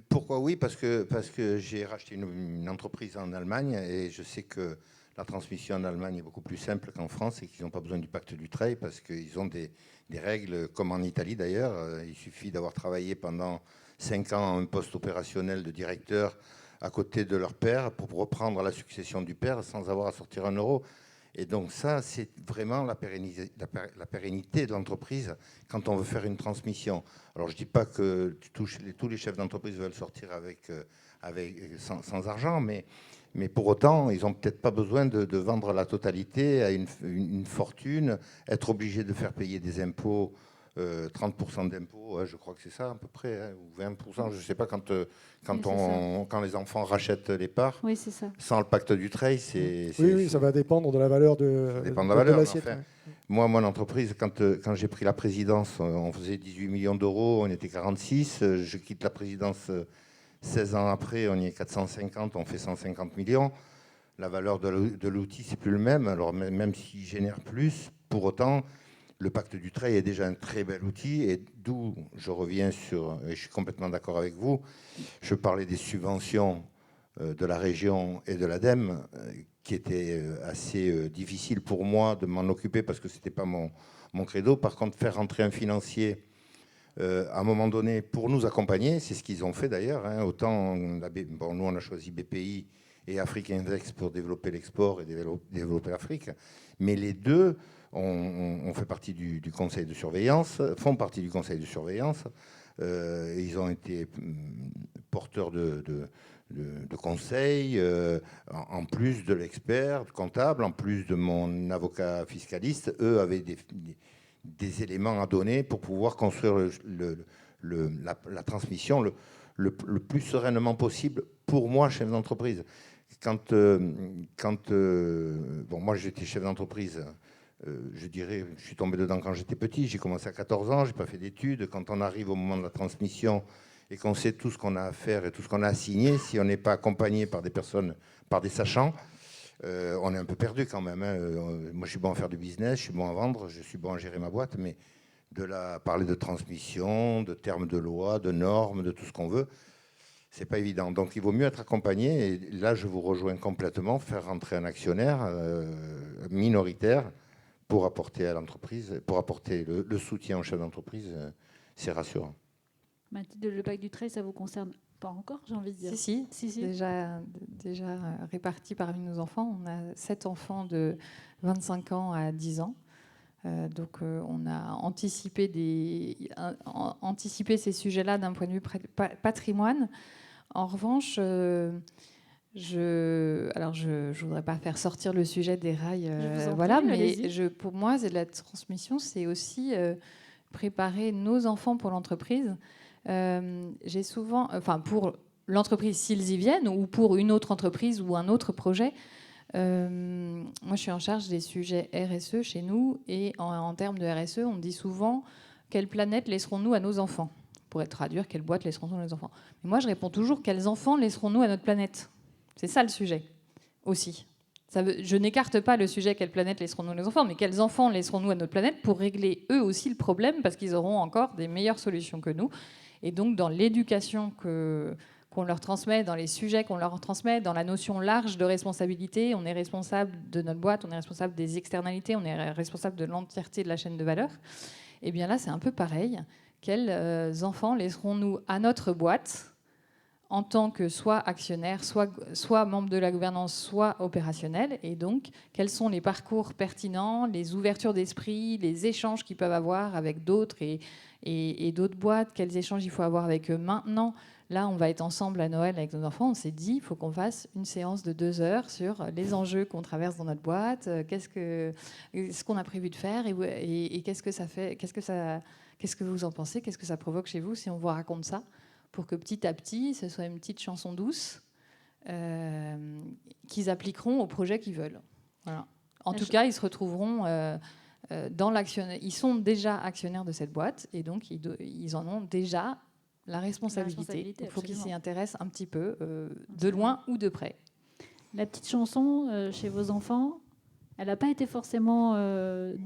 Pourquoi oui? Parce que j'ai racheté une entreprise en Allemagne et je sais que la transmission en Allemagne est beaucoup plus simple qu'en France et qu'ils n'ont pas besoin du pacte Dutreil parce qu'ils ont des règles, comme en Italie d'ailleurs. Il suffit d'avoir travaillé pendant 5 ans à un poste opérationnel de directeur à côté de leur père pour reprendre la succession du père sans avoir à sortir 1 euro. Et donc ça, c'est vraiment la pérennité de l'entreprise quand on veut faire une transmission. Alors je ne dis pas que tous les chefs d'entreprise veulent sortir sans argent, mais pour autant, ils n'ont peut-être pas besoin de vendre la totalité à une fortune, être obligés de faire payer des impôts, 30% d'impôts, je crois que c'est ça à peu près, ou 20%, je ne sais pas, quand les enfants rachètent les parts. Oui, c'est ça. Sans le pacte Dutreil, Oui, ça va dépendre de la valeur de l'assiette. Enfin, moi, mon entreprise, quand j'ai pris la présidence, on faisait 18 millions d'euros, on était 46. Je quitte la présidence 16 ans après, on y est 450, on fait 150 millions. La valeur de l'outil, c'est plus le même. Alors même s'il génère plus, pour autant, le pacte Dutreil est déjà un très bel outil. Et d'où je reviens et je suis complètement d'accord avec vous, je parlais des subventions de la région et de l'ADEME, qui était assez difficile pour moi de m'en occuper parce que ce n'était pas mon credo. Par contre, faire rentrer un financier à un moment donné pour nous accompagner, c'est ce qu'ils ont fait d'ailleurs. Autant, nous on a choisi BPI et Afrique Index pour développer l'export et développer l'Afrique. Mais les deux on fait partie du conseil de surveillance, font partie du conseil de surveillance. Ils ont été porteurs de conseils, en plus de l'expert comptable, en plus de mon avocat fiscaliste. Eux avaient des éléments à donner pour pouvoir construire la transmission le plus sereinement possible pour moi, chef d'entreprise. Bon, moi j'étais chef d'entreprise, je dirais, je suis tombé dedans quand j'étais petit, j'ai commencé à 14 ans, j'ai pas fait d'études. Quand on arrive au moment de la transmission et qu'on sait tout ce qu'on a à faire et tout ce qu'on a à signer, si on n'est pas accompagné par des personnes, par des sachants, on est un peu perdu quand même. Hein. Moi je suis bon à faire du business, je suis bon à vendre, je suis bon à gérer ma boîte, mais parler de transmission, de termes de loi, de normes, de tout ce qu'on veut, c'est pas évident. Donc il vaut mieux être accompagné. Et là, je vous rejoins complètement, faire rentrer un actionnaire minoritaire pour apporter à l'entreprise, pour apporter le soutien au chef d'entreprise, c'est rassurant. Mathilde, le bac du Treil, ça vous concerne pas encore, j'ai envie de dire. Si. Déjà répartis parmi nos enfants. On a 7 enfants de 25 ans à 10 ans. Donc on a anticipé ces sujets-là d'un point de vue patrimoine. En revanche, je voudrais pas faire sortir le sujet des rails, voilà, mais pour moi, c'est de la transmission, c'est aussi préparer nos enfants pour l'entreprise. J'ai souvent, pour l'entreprise s'ils y viennent, ou pour une autre entreprise ou un autre projet. Moi, je suis en charge des sujets RSE chez nous, et en termes de RSE, on dit souvent quelle planète laisserons-nous à nos enfants. On pourrait traduire quelle boîte laisserons-nous à nos enfants. Mais moi, je réponds toujours quels enfants laisserons-nous à notre planète. C'est ça le sujet aussi. Je n'écarte pas le sujet quelle planète laisserons-nous à nos enfants, mais quels enfants laisserons-nous à notre planète pour régler eux aussi le problème, parce qu'ils auront encore des meilleures solutions que nous. Et donc, dans l'éducation qu'on leur transmet, dans les sujets qu'on leur transmet, dans la notion large de responsabilité. On est responsable de notre boîte, on est responsable des externalités, on est responsable de l'entièreté de la chaîne de valeur. Et bien là, c'est un peu pareil. Quels enfants laisserons-nous à notre boîte en tant que soit actionnaire, soit membre de la gouvernance, soit opérationnel? Et donc, quels sont les parcours pertinents, les ouvertures d'esprit, les échanges qu'ils peuvent avoir avec d'autres et d'autres boîtes? Quels échanges il faut avoir avec eux maintenant? Là, on va être ensemble à Noël avec nos enfants. On s'est dit, il faut qu'on fasse une séance de 2 heures sur les enjeux qu'on traverse dans notre boîte, ce qu'on a prévu de faire et qu'est-ce que ça fait, qu'est-ce que vous en pensez, qu'est-ce que ça provoque chez vous si on vous raconte ça, pour que petit à petit, ce soit une petite chanson douce qu'ils appliqueront au projet qu'ils veulent. Voilà. En tout cas, ils se retrouveront dans l'actionnaire. Ils sont déjà actionnaires de cette boîte et donc ils en ont déjà la responsabilité. Il faut qu'ils s'y intéressent un petit peu, de loin ou de près. La petite chanson chez vos enfants, elle n'a pas été forcément...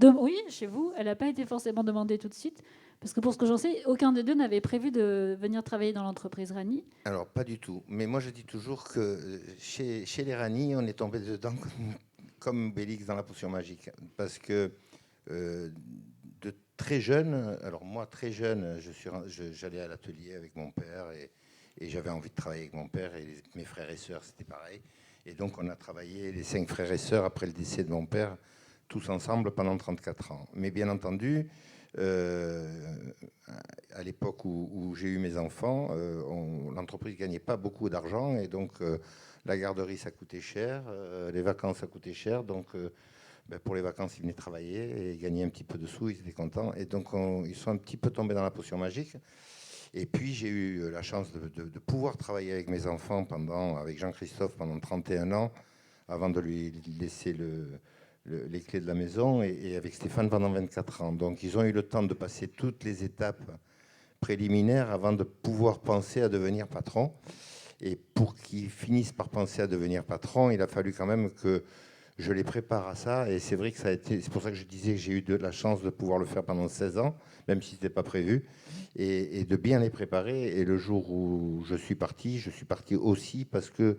Oui, chez vous, elle n'a pas été forcément demandée tout de suite. Parce que pour ce que j'en sais, aucun des deux n'avait prévu de venir travailler dans l'entreprise Rani. Alors, pas du tout. Mais moi, je dis toujours que chez les Rani, on est tombé dedans comme Bélix dans la potion magique. Parce que de très jeune, alors moi, très jeune, j'allais à l'atelier avec mon père et j'avais envie de travailler avec mon père et mes frères et sœurs, c'était pareil. Et donc, on a travaillé, les 5 frères et sœurs, après le décès de mon père, tous ensemble pendant 34 ans. Mais bien entendu, à l'époque où j'ai eu mes enfants, l'entreprise ne gagnait pas beaucoup d'argent et donc la garderie ça coûtait cher, les vacances ça coûtait cher, donc pour les vacances ils venaient travailler et gagnaient un petit peu de sous, ils étaient contents et donc ils sont un petit peu tombés dans la potion magique. Et puis j'ai eu la chance de pouvoir travailler avec mes enfants avec Jean-Christophe pendant 31 ans avant de lui laisser les clés de la maison et avec Stéphane pendant 24 ans. Donc ils ont eu le temps de passer toutes les étapes préliminaires avant de pouvoir penser à devenir patron. Et pour qu'ils finissent par penser à devenir patron, il a fallu quand même que je les prépare à ça. Et c'est vrai que c'est pour ça que je disais que j'ai eu la chance de pouvoir le faire pendant 16 ans, même si ce n'était pas prévu, et de bien les préparer. Et le jour où je suis parti aussi parce que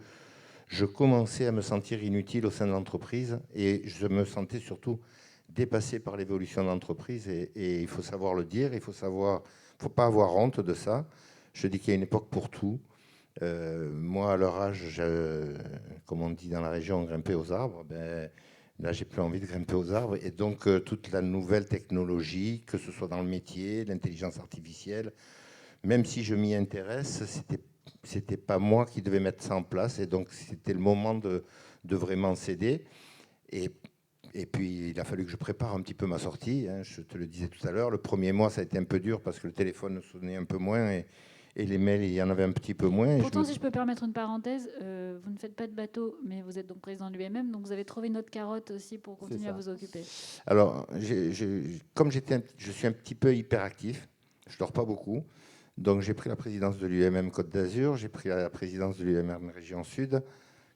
je commençais à me sentir inutile au sein de l'entreprise et je me sentais surtout dépassé par l'évolution de l'entreprise. Et il faut savoir le dire, il ne faut pas avoir honte de ça. Je dis qu'il y a une époque pour tout. Moi, à leur âge, comme on dit dans la région, grimper aux arbres. Là, j'ai plus envie de grimper aux arbres. Et donc, toute la nouvelle technologie, que ce soit dans le métier, l'intelligence artificielle, même si je m'y intéresse, c'était pas moi qui devais mettre ça en place. Et donc, c'était le moment de vraiment céder. Et puis, il a fallu que je prépare un petit peu ma sortie. Hein, je te le disais tout à l'heure. Le premier mois, ça a été un peu dur parce que le téléphone sonnait un peu moins et les mails, il y en avait un petit peu moins. Pourtant, si je peux permettre une parenthèse, vous ne faites pas de bateau, mais vous êtes donc président de l'UMM, donc vous avez trouvé une autre carotte aussi pour continuer à vous occuper. Alors, comme je suis un petit peu hyperactif, je ne dors pas beaucoup, donc j'ai pris la présidence de l'UMM Côte d'Azur, j'ai pris la présidence de l'UMM Région Sud,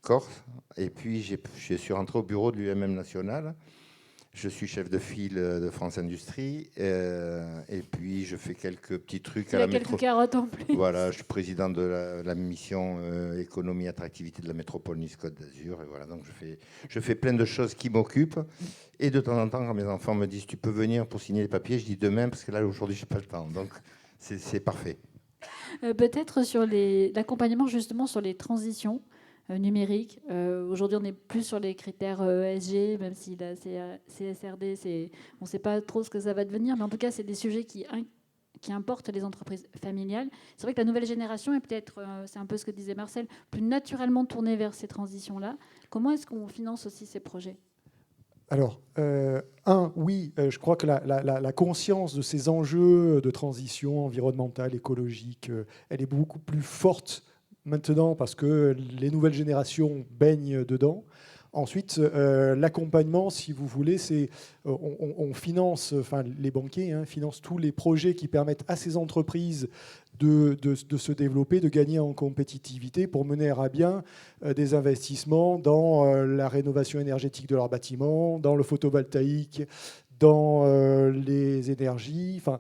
Corse, et puis je suis rentré au bureau de l'UMM National. Je suis chef de file de France Industrie, et puis je fais quelques petits trucs à la métropole. Quelques carottes en plus. Voilà, je suis président de la mission économie attractivité de la métropole Nice-Côte d'Azur, et voilà, donc je fais plein de choses qui m'occupent. Et de temps en temps, quand mes enfants me disent tu peux venir pour signer les papiers, je dis demain parce que là aujourd'hui j'ai pas le temps. Donc c'est parfait. Peut-être sur l'accompagnement justement sur les transitions numériques. Aujourd'hui, on n'est plus sur les critères ESG, même si la CSRD, on ne sait pas trop ce que ça va devenir, mais en tout cas, c'est des sujets qui importent les entreprises familiales. C'est vrai que la nouvelle génération est peut-être, c'est un peu ce que disait Marcel, plus naturellement tournée vers ces transitions-là. Comment est-ce qu'on finance aussi ces projets ? Alors, oui, je crois que la conscience de ces enjeux de transition environnementale, écologique, elle est beaucoup plus forte maintenant parce que les nouvelles générations baignent dedans. Ensuite, l'accompagnement, si vous voulez, c'est on finance, enfin les banquiers financent tous les projets qui permettent à ces entreprises de se développer, de gagner en compétitivité pour mener à bien des investissements dans la rénovation énergétique de leurs bâtiments, dans le photovoltaïque, dans les énergies. Enfin,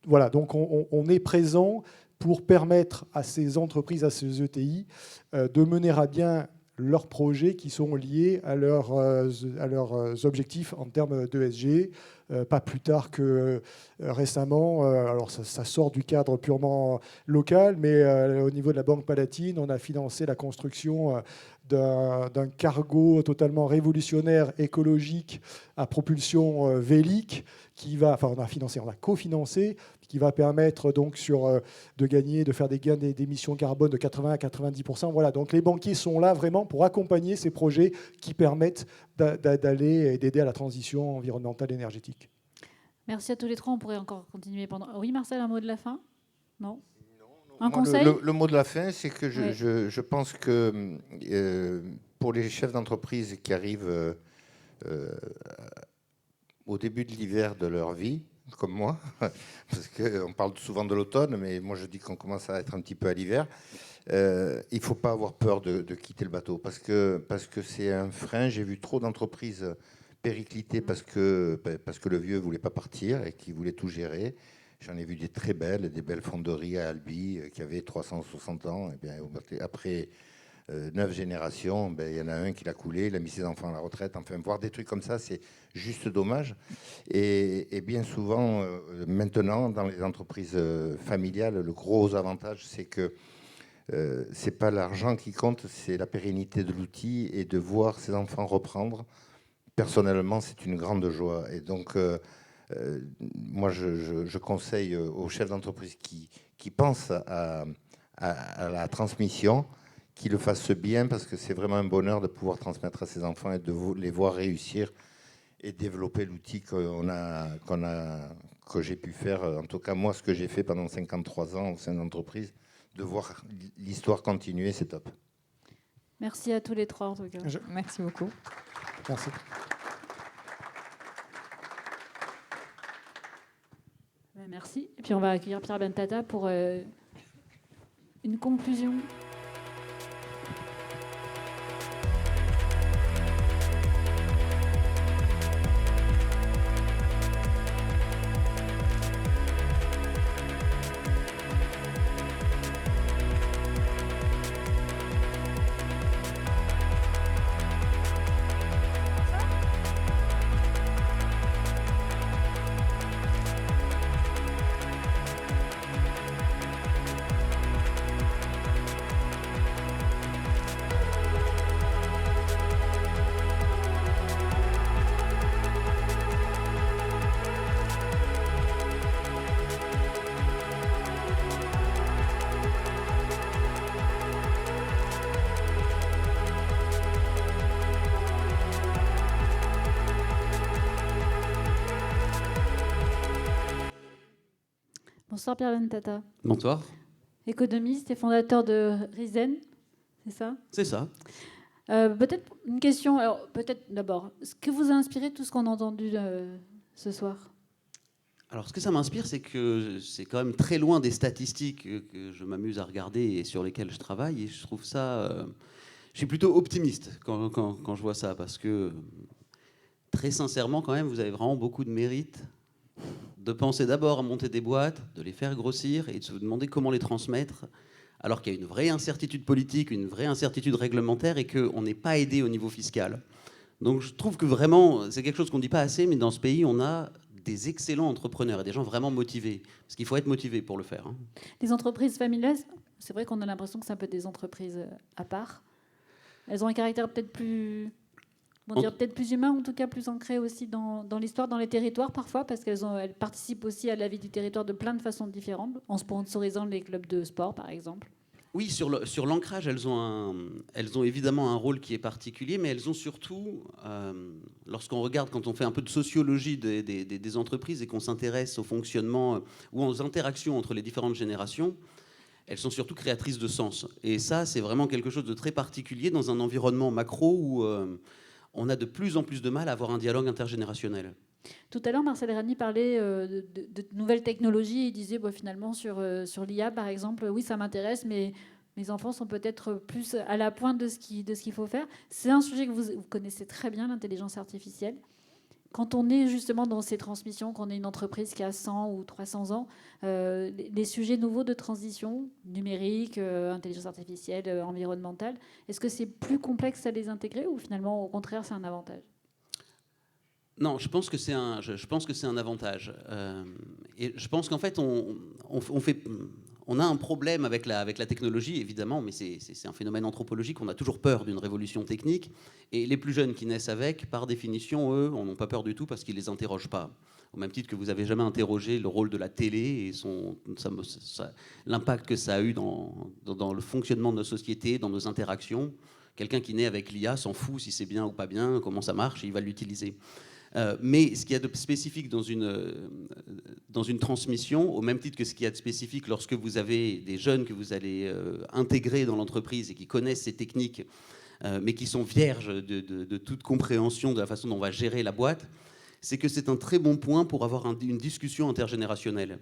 voilà, donc on est présent pour permettre à ces entreprises, à ces ETI, de mener à bien leurs projets qui sont liés à leurs objectifs en termes d'ESG. Pas plus tard que récemment, alors ça sort du cadre purement local, mais au niveau de la Banque Palatine, on a financé la construction d'un cargo totalement révolutionnaire, écologique, à propulsion vélique, on a cofinancé, qui va permettre donc de faire des gains d'émissions carbone de 80 à 90%. Voilà, donc les banquiers sont là vraiment pour accompagner ces projets qui permettent d'aller et d'aider à la transition environnementale et énergétique. Merci à tous les trois. On pourrait encore continuer pendant. Oui, Marcel, un mot de la fin ? Non. Un Moi, conseil ? le mot de la fin, c'est que je pense que pour les chefs d'entreprise qui arrivent au début de l'hiver de leur vie, comme moi, parce qu'on parle souvent de l'automne, mais moi je dis qu'on commence à être un petit peu à l'hiver, il ne faut pas avoir peur de quitter le bateau, parce que c'est un frein. J'ai vu trop d'entreprises péricliter parce que le vieux ne voulait pas partir et qu'il voulait tout gérer. J'en ai vu des très belles, des belles fonderies à Albi qui avaient 360 ans. Et bien, après 9 générations, il y en a un qui l'a coulé, il a mis ses enfants à la retraite. Enfin, voir des trucs comme ça, c'est juste dommage. Et bien souvent, maintenant, dans les entreprises familiales, le gros avantage, c'est que c'est pas l'argent qui compte, c'est la pérennité de l'outil et de voir ses enfants reprendre. Personnellement, c'est une grande joie. Et donc, moi, je conseille aux chefs d'entreprise qui pensent à la transmission, qu'ils le fassent bien, parce que c'est vraiment un bonheur de pouvoir transmettre à ses enfants et de les voir réussir et développer l'outil que j'ai pu faire. En tout cas, moi, ce que j'ai fait pendant 53 ans au sein de l'entreprise, de voir l'histoire continuer, c'est top. Merci à tous les trois, en tout cas. Merci beaucoup. Merci. Merci. Et puis on va accueillir Pierre Bentata pour une conclusion. Bonsoir Pierre Ventata. Bonsoir. Économiste et fondateur de Risen, c'est ça? C'est ça. Peut-être une question, alors peut-être d'abord, ce que vous a inspiré tout ce qu'on a entendu ce soir? Alors, ce que ça m'inspire, c'est que c'est quand même très loin des statistiques que je m'amuse à regarder et sur lesquelles je travaille. Et je trouve ça... je suis plutôt optimiste quand je vois ça, parce que, très sincèrement, quand même, vous avez vraiment beaucoup de mérite de penser d'abord à monter des boîtes, de les faire grossir et de se demander comment les transmettre, alors qu'il y a une vraie incertitude politique, une vraie incertitude réglementaire et qu'on n'est pas aidé au niveau fiscal. Donc je trouve que vraiment, c'est quelque chose qu'on ne dit pas assez, mais dans ce pays, on a des excellents entrepreneurs et des gens vraiment motivés. Parce qu'il faut être motivé pour le faire. Hein. Les entreprises familiales, c'est vrai qu'on a l'impression que c'est un peu des entreprises à part. Elles ont un caractère peut-être plus... peut-être plus humain, en tout cas plus ancré aussi dans l'histoire, dans les territoires parfois, parce qu'elles participent aussi à la vie du territoire de plein de façons différentes, en sponsorisant les clubs de sport, par exemple. Oui, sur l'ancrage, elles ont évidemment un rôle qui est particulier, mais elles ont surtout, lorsqu'on regarde, quand on fait un peu de sociologie des entreprises et qu'on s'intéresse au fonctionnement ou aux interactions entre les différentes générations, elles sont surtout créatrices de sens. Et ça, c'est vraiment quelque chose de très particulier dans un environnement macro où... on a de plus en plus de mal à avoir un dialogue intergénérationnel. Tout à l'heure, Marcel Rani parlait de nouvelles technologies. Il disait finalement sur l'IA, par exemple, oui, ça m'intéresse, mais mes enfants sont peut-être plus à la pointe de ce qu'il faut faire. C'est un sujet que vous connaissez très bien, l'intelligence artificielle. Quand on est justement dans ces transmissions, qu'on est une entreprise qui a 100 ou 300 ans, les sujets nouveaux de transition, numérique, intelligence artificielle, environnementale, est-ce que c'est plus complexe à les intégrer ou finalement, au contraire, c'est un avantage? Non, je pense que c'est un avantage. Et je pense qu'en fait, on a un problème avec la technologie, évidemment, mais c'est un phénomène anthropologique. On a toujours peur d'une révolution technique. Et les plus jeunes qui naissent avec, par définition, eux, on n'ont pas peur du tout parce qu'ils ne les interrogent pas. Au même titre que vous n'avez jamais interrogé le rôle de la télé et l'impact que ça a eu dans le fonctionnement de nos sociétés, dans nos interactions. Quelqu'un qui naît avec l'IA s'en fout si c'est bien ou pas bien, comment ça marche, et il va l'utiliser. Mais ce qu'il y a de spécifique dans une transmission, au même titre que ce qu'il y a de spécifique lorsque vous avez des jeunes que vous allez intégrer dans l'entreprise et qui connaissent ces techniques, mais qui sont vierges de toute compréhension de la façon dont on va gérer la boîte, c'est que c'est un très bon point pour avoir une discussion intergénérationnelle.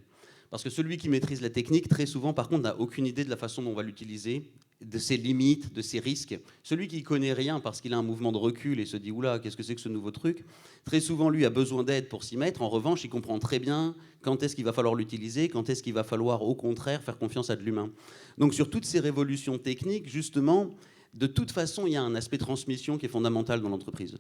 Parce que celui qui maîtrise la technique, très souvent, par contre, n'a aucune idée de la façon dont on va l'utiliser, de ses limites, de ses risques. Celui qui ne connaît rien parce qu'il a un mouvement de recul et se dit « Oula, qu'est-ce que c'est que ce nouveau truc ?» Très souvent, lui, a besoin d'aide pour s'y mettre. En revanche, il comprend très bien quand est-ce qu'il va falloir l'utiliser, quand est-ce qu'il va falloir, au contraire, faire confiance à de l'humain. Donc, sur toutes ces révolutions techniques, justement, de toute façon, il y a un aspect transmission qui est fondamental dans l'entreprise.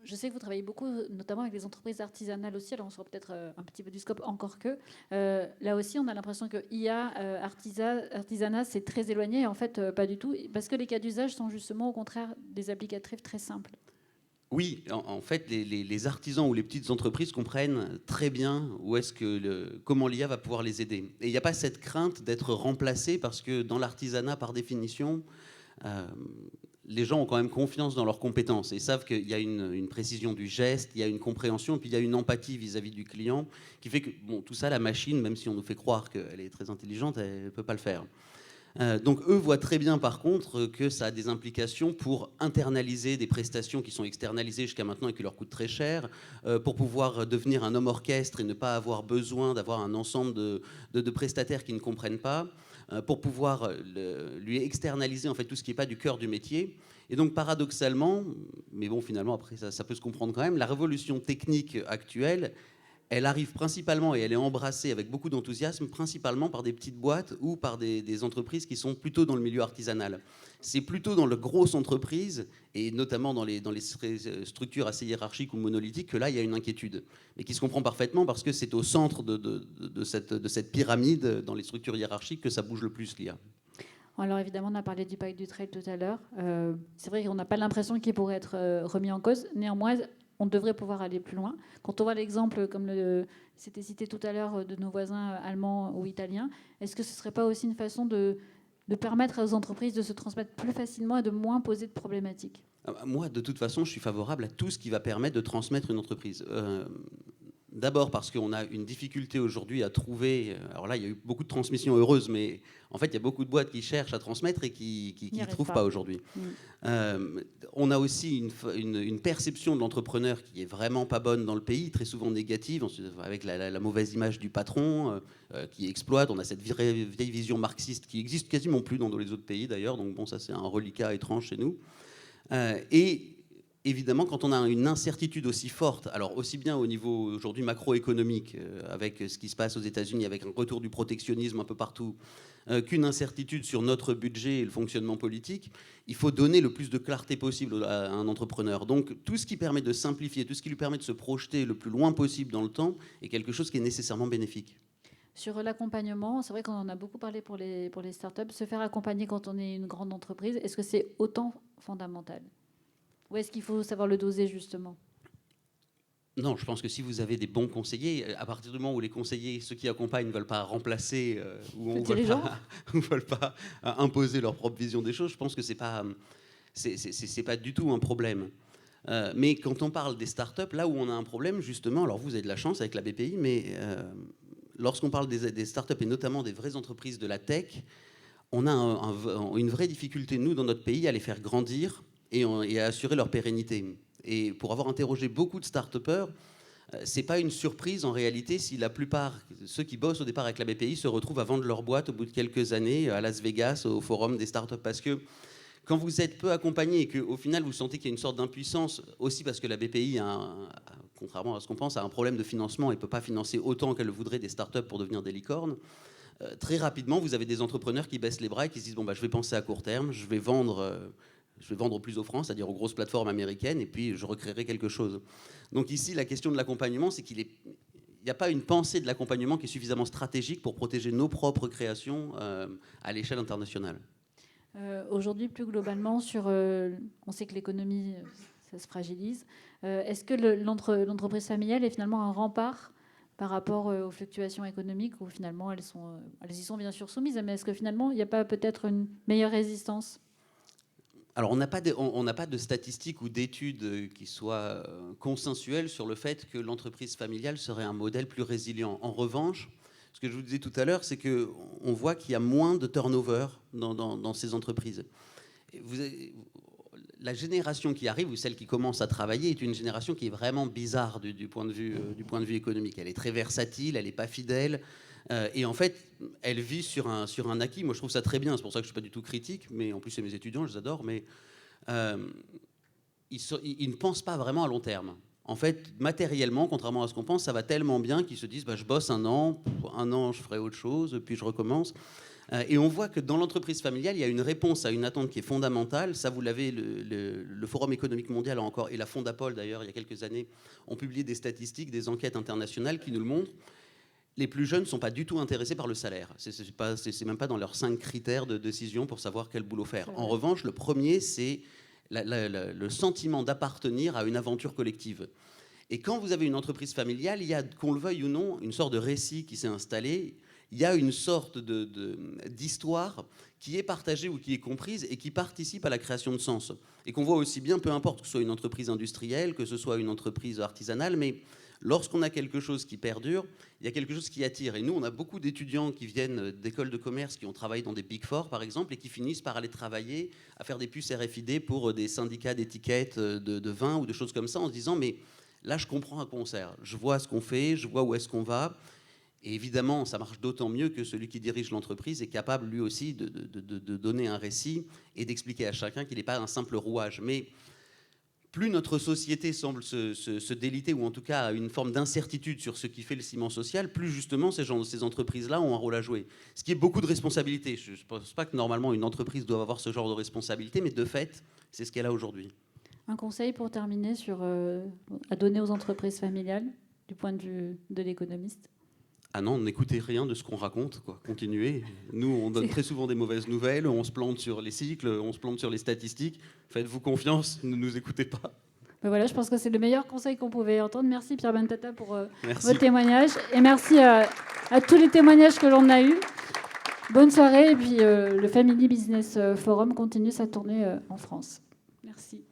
Je sais que vous travaillez beaucoup, notamment avec les entreprises artisanales aussi. Alors, on sort peut-être un petit peu du scope encore que. Là aussi, on a l'impression que IA, artisanat, c'est très éloigné. Et en fait, pas du tout. Parce que les cas d'usage sont justement, au contraire, des applicatifs très simples. Oui, en fait, les artisans ou les petites entreprises comprennent très bien comment l'IA va pouvoir les aider. Et il n'y a pas cette crainte d'être remplacé parce que dans l'artisanat, par définition, les gens ont quand même confiance dans leurs compétences et savent qu'il y a une précision du geste, il y a une compréhension, et puis il y a une empathie vis-à-vis du client qui fait que tout ça, la machine, même si on nous fait croire qu'elle est très intelligente, elle ne peut pas le faire. Donc eux voient très bien par contre que ça a des implications pour internaliser des prestations qui sont externalisées jusqu'à maintenant et qui leur coûtent très cher, pour pouvoir devenir un homme orchestre et ne pas avoir besoin d'avoir un ensemble de prestataires qui ne comprennent pas, pour pouvoir lui externaliser en fait tout ce qui n'est pas du cœur du métier. Et donc paradoxalement, mais bon finalement après ça peut se comprendre quand même, la révolution technique actuelle, elle arrive principalement, et elle est embrassée avec beaucoup d'enthousiasme, principalement par des petites boîtes ou par des entreprises qui sont plutôt dans le milieu artisanal. C'est plutôt dans les grosses entreprises, et notamment dans les structures assez hiérarchiques ou monolithiques, que là, il y a une inquiétude. Mais qui se comprend parfaitement parce que c'est au centre de cette pyramide, dans les structures hiérarchiques, que ça bouge le plus, l'IA. Alors évidemment, on a parlé du pacte du trade tout à l'heure. C'est vrai qu'on n'a pas l'impression qu'il pourrait être remis en cause. Néanmoins, on devrait pouvoir aller plus loin. Quand on voit l'exemple, comme c'était cité tout à l'heure, de nos voisins allemands ou italiens, est-ce que ce ne serait pas aussi une façon de permettre aux entreprises de se transmettre plus facilement et de moins poser de problématiques? Moi, de toute façon, je suis favorable à tout ce qui va permettre de transmettre une entreprise. D'abord parce qu'on a une difficulté aujourd'hui à trouver. Alors là, il y a eu beaucoup de transmissions heureuses, mais en fait, il y a beaucoup de boîtes qui cherchent à transmettre et qui ne trouvent pas aujourd'hui. On a aussi une perception de l'entrepreneur qui est vraiment pas bonne dans le pays, très souvent négative, avec la mauvaise image du patron qui exploite. On a cette vieille vision marxiste qui existe quasiment plus dans les autres pays d'ailleurs. Donc bon, ça c'est un reliquat étrange chez nous. Et évidemment, quand on a une incertitude aussi forte, alors aussi bien au niveau aujourd'hui macroéconomique, avec ce qui se passe aux États-Unis, avec un retour du protectionnisme un peu partout, qu'une incertitude sur notre budget et le fonctionnement politique, il faut donner le plus de clarté possible à un entrepreneur. Donc tout ce qui permet de simplifier, tout ce qui lui permet de se projeter le plus loin possible dans le temps est quelque chose qui est nécessairement bénéfique. Sur l'accompagnement, c'est vrai qu'on en a beaucoup parlé pour les startups. Se faire accompagner quand on est une grande entreprise, est-ce que c'est autant fondamental ? Ou est-ce qu'il faut savoir le doser justement ? Non, je pense que si vous avez des bons conseillers, à partir du moment où les conseillers, ceux qui accompagnent, ne veulent pas remplacer ou ne veulent pas imposer leur propre vision des choses, je pense que c'est pas du tout un problème. Mais quand on parle des startups, là où on a un problème, justement, alors vous avez de la chance avec la BPI, mais lorsqu'on parle des startups et notamment des vraies entreprises de la tech, on a une vraie difficulté, nous, dans notre pays, à les faire grandir et à assurer leur pérennité. Et pour avoir interrogé beaucoup de start-upers, c'est pas une surprise en réalité si la plupart, ceux qui bossent au départ avec la BPI, se retrouvent à vendre leur boîte au bout de quelques années à Las Vegas, au forum des startups. Parce que quand vous êtes peu accompagné et qu'au final vous sentez qu'il y a une sorte d'impuissance, aussi parce que la BPI, contrairement à ce qu'on pense, a un problème de financement et ne peut pas financer autant qu'elle le voudrait des startups pour devenir des licornes, très rapidement vous avez des entrepreneurs qui baissent les bras et qui se disent bon, je vais penser à court terme, je vais vendre au plus offrant, c'est-à-dire aux grosses plateformes américaines, et puis je recréerai quelque chose. Donc ici, la question de l'accompagnement, c'est qu'il n'y a pas une pensée de l'accompagnement qui est suffisamment stratégique pour protéger nos propres créations à l'échelle internationale. Aujourd'hui, plus globalement, on sait que l'économie, ça se fragilise. Est-ce que l'entreprise familiale est finalement un rempart par rapport aux fluctuations économiques, où finalement elles y sont bien sûr soumises, mais est-ce que finalement il n'y a pas peut-être une meilleure résistance ? Alors, on n'a pas de statistiques ou d'études qui soient consensuelles sur le fait que l'entreprise familiale serait un modèle plus résilient. En revanche, ce que je vous disais tout à l'heure, c'est qu'on voit qu'il y a moins de turnover dans ces entreprises. La génération qui arrive, ou celle qui commence à travailler, est une génération qui est vraiment bizarre du point de vue économique. Elle est très versatile, elle n'est pas fidèle. Et en fait, elle vit sur un acquis. Moi, je trouve ça très bien. C'est pour ça que je ne suis pas du tout critique. Mais en plus, c'est mes étudiants, je les adore. Mais ils ne pensent pas vraiment à long terme. En fait, matériellement, contrairement à ce qu'on pense, ça va tellement bien qu'ils se disent je bosse un an, je ferai autre chose, puis je recommence. Et on voit que dans l'entreprise familiale, il y a une réponse à une attente qui est fondamentale. Ça, vous l'avez, le Forum économique mondial et la Fondapol, d'ailleurs, il y a quelques années, ont publié des statistiques, des enquêtes internationales qui nous le montrent. Les plus jeunes ne sont pas du tout intéressés par le salaire. C'est même pas dans leurs 5 critères de décision pour savoir quel boulot faire. En revanche, le premier, c'est le sentiment d'appartenir à une aventure collective. Et quand vous avez une entreprise familiale, il y a, qu'on le veuille ou non, une sorte de récit qui s'est installé. Il y a une sorte d'histoire qui est partagée ou qui est comprise et qui participe à la création de sens. Et qu'on voit aussi bien, peu importe que ce soit une entreprise industrielle, que ce soit une entreprise artisanale, mais lorsqu'on a quelque chose qui perdure, il y a quelque chose qui attire. Et nous, on a beaucoup d'étudiants qui viennent d'écoles de commerce, qui ont travaillé dans des Big Four, par exemple, et qui finissent par aller travailler à faire des puces RFID pour des syndicats d'étiquettes de vin ou de choses comme ça, en se disant, mais là, je comprends à quoi on sert. Je vois ce qu'on fait, je vois où est-ce qu'on va. Et évidemment, ça marche d'autant mieux que celui qui dirige l'entreprise est capable, lui aussi, de donner un récit et d'expliquer à chacun qu'il n'est pas un simple rouage. Mais plus notre société semble se déliter, ou en tout cas a une forme d'incertitude sur ce qui fait le ciment social, plus justement ces entreprises-là ont un rôle à jouer. Ce qui est beaucoup de responsabilité. Je ne pense pas que normalement une entreprise doit avoir ce genre de responsabilité, mais de fait, c'est ce qu'elle a aujourd'hui. Un conseil pour terminer à donner aux entreprises familiales, du point de vue de l'économiste ? Ah non, n'écoutez rien de ce qu'on raconte, quoi. Continuez. Nous, on donne très souvent des mauvaises nouvelles, on se plante sur les cycles, on se plante sur les statistiques. Faites-vous confiance, ne nous écoutez pas. Ben voilà, je pense que c'est le meilleur conseil qu'on pouvait entendre. Merci Pierre Bentata pour votre témoignage. Et merci à tous les témoignages que l'on a eus. Bonne soirée. Et puis le Family Business Forum continue sa tournée en France. Merci.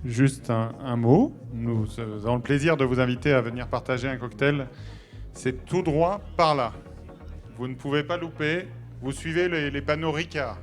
Juste un mot. Nous avons le plaisir de vous inviter à venir partager un cocktail. C'est tout droit par là. Vous ne pouvez pas louper. Vous suivez les panneaux Ricard.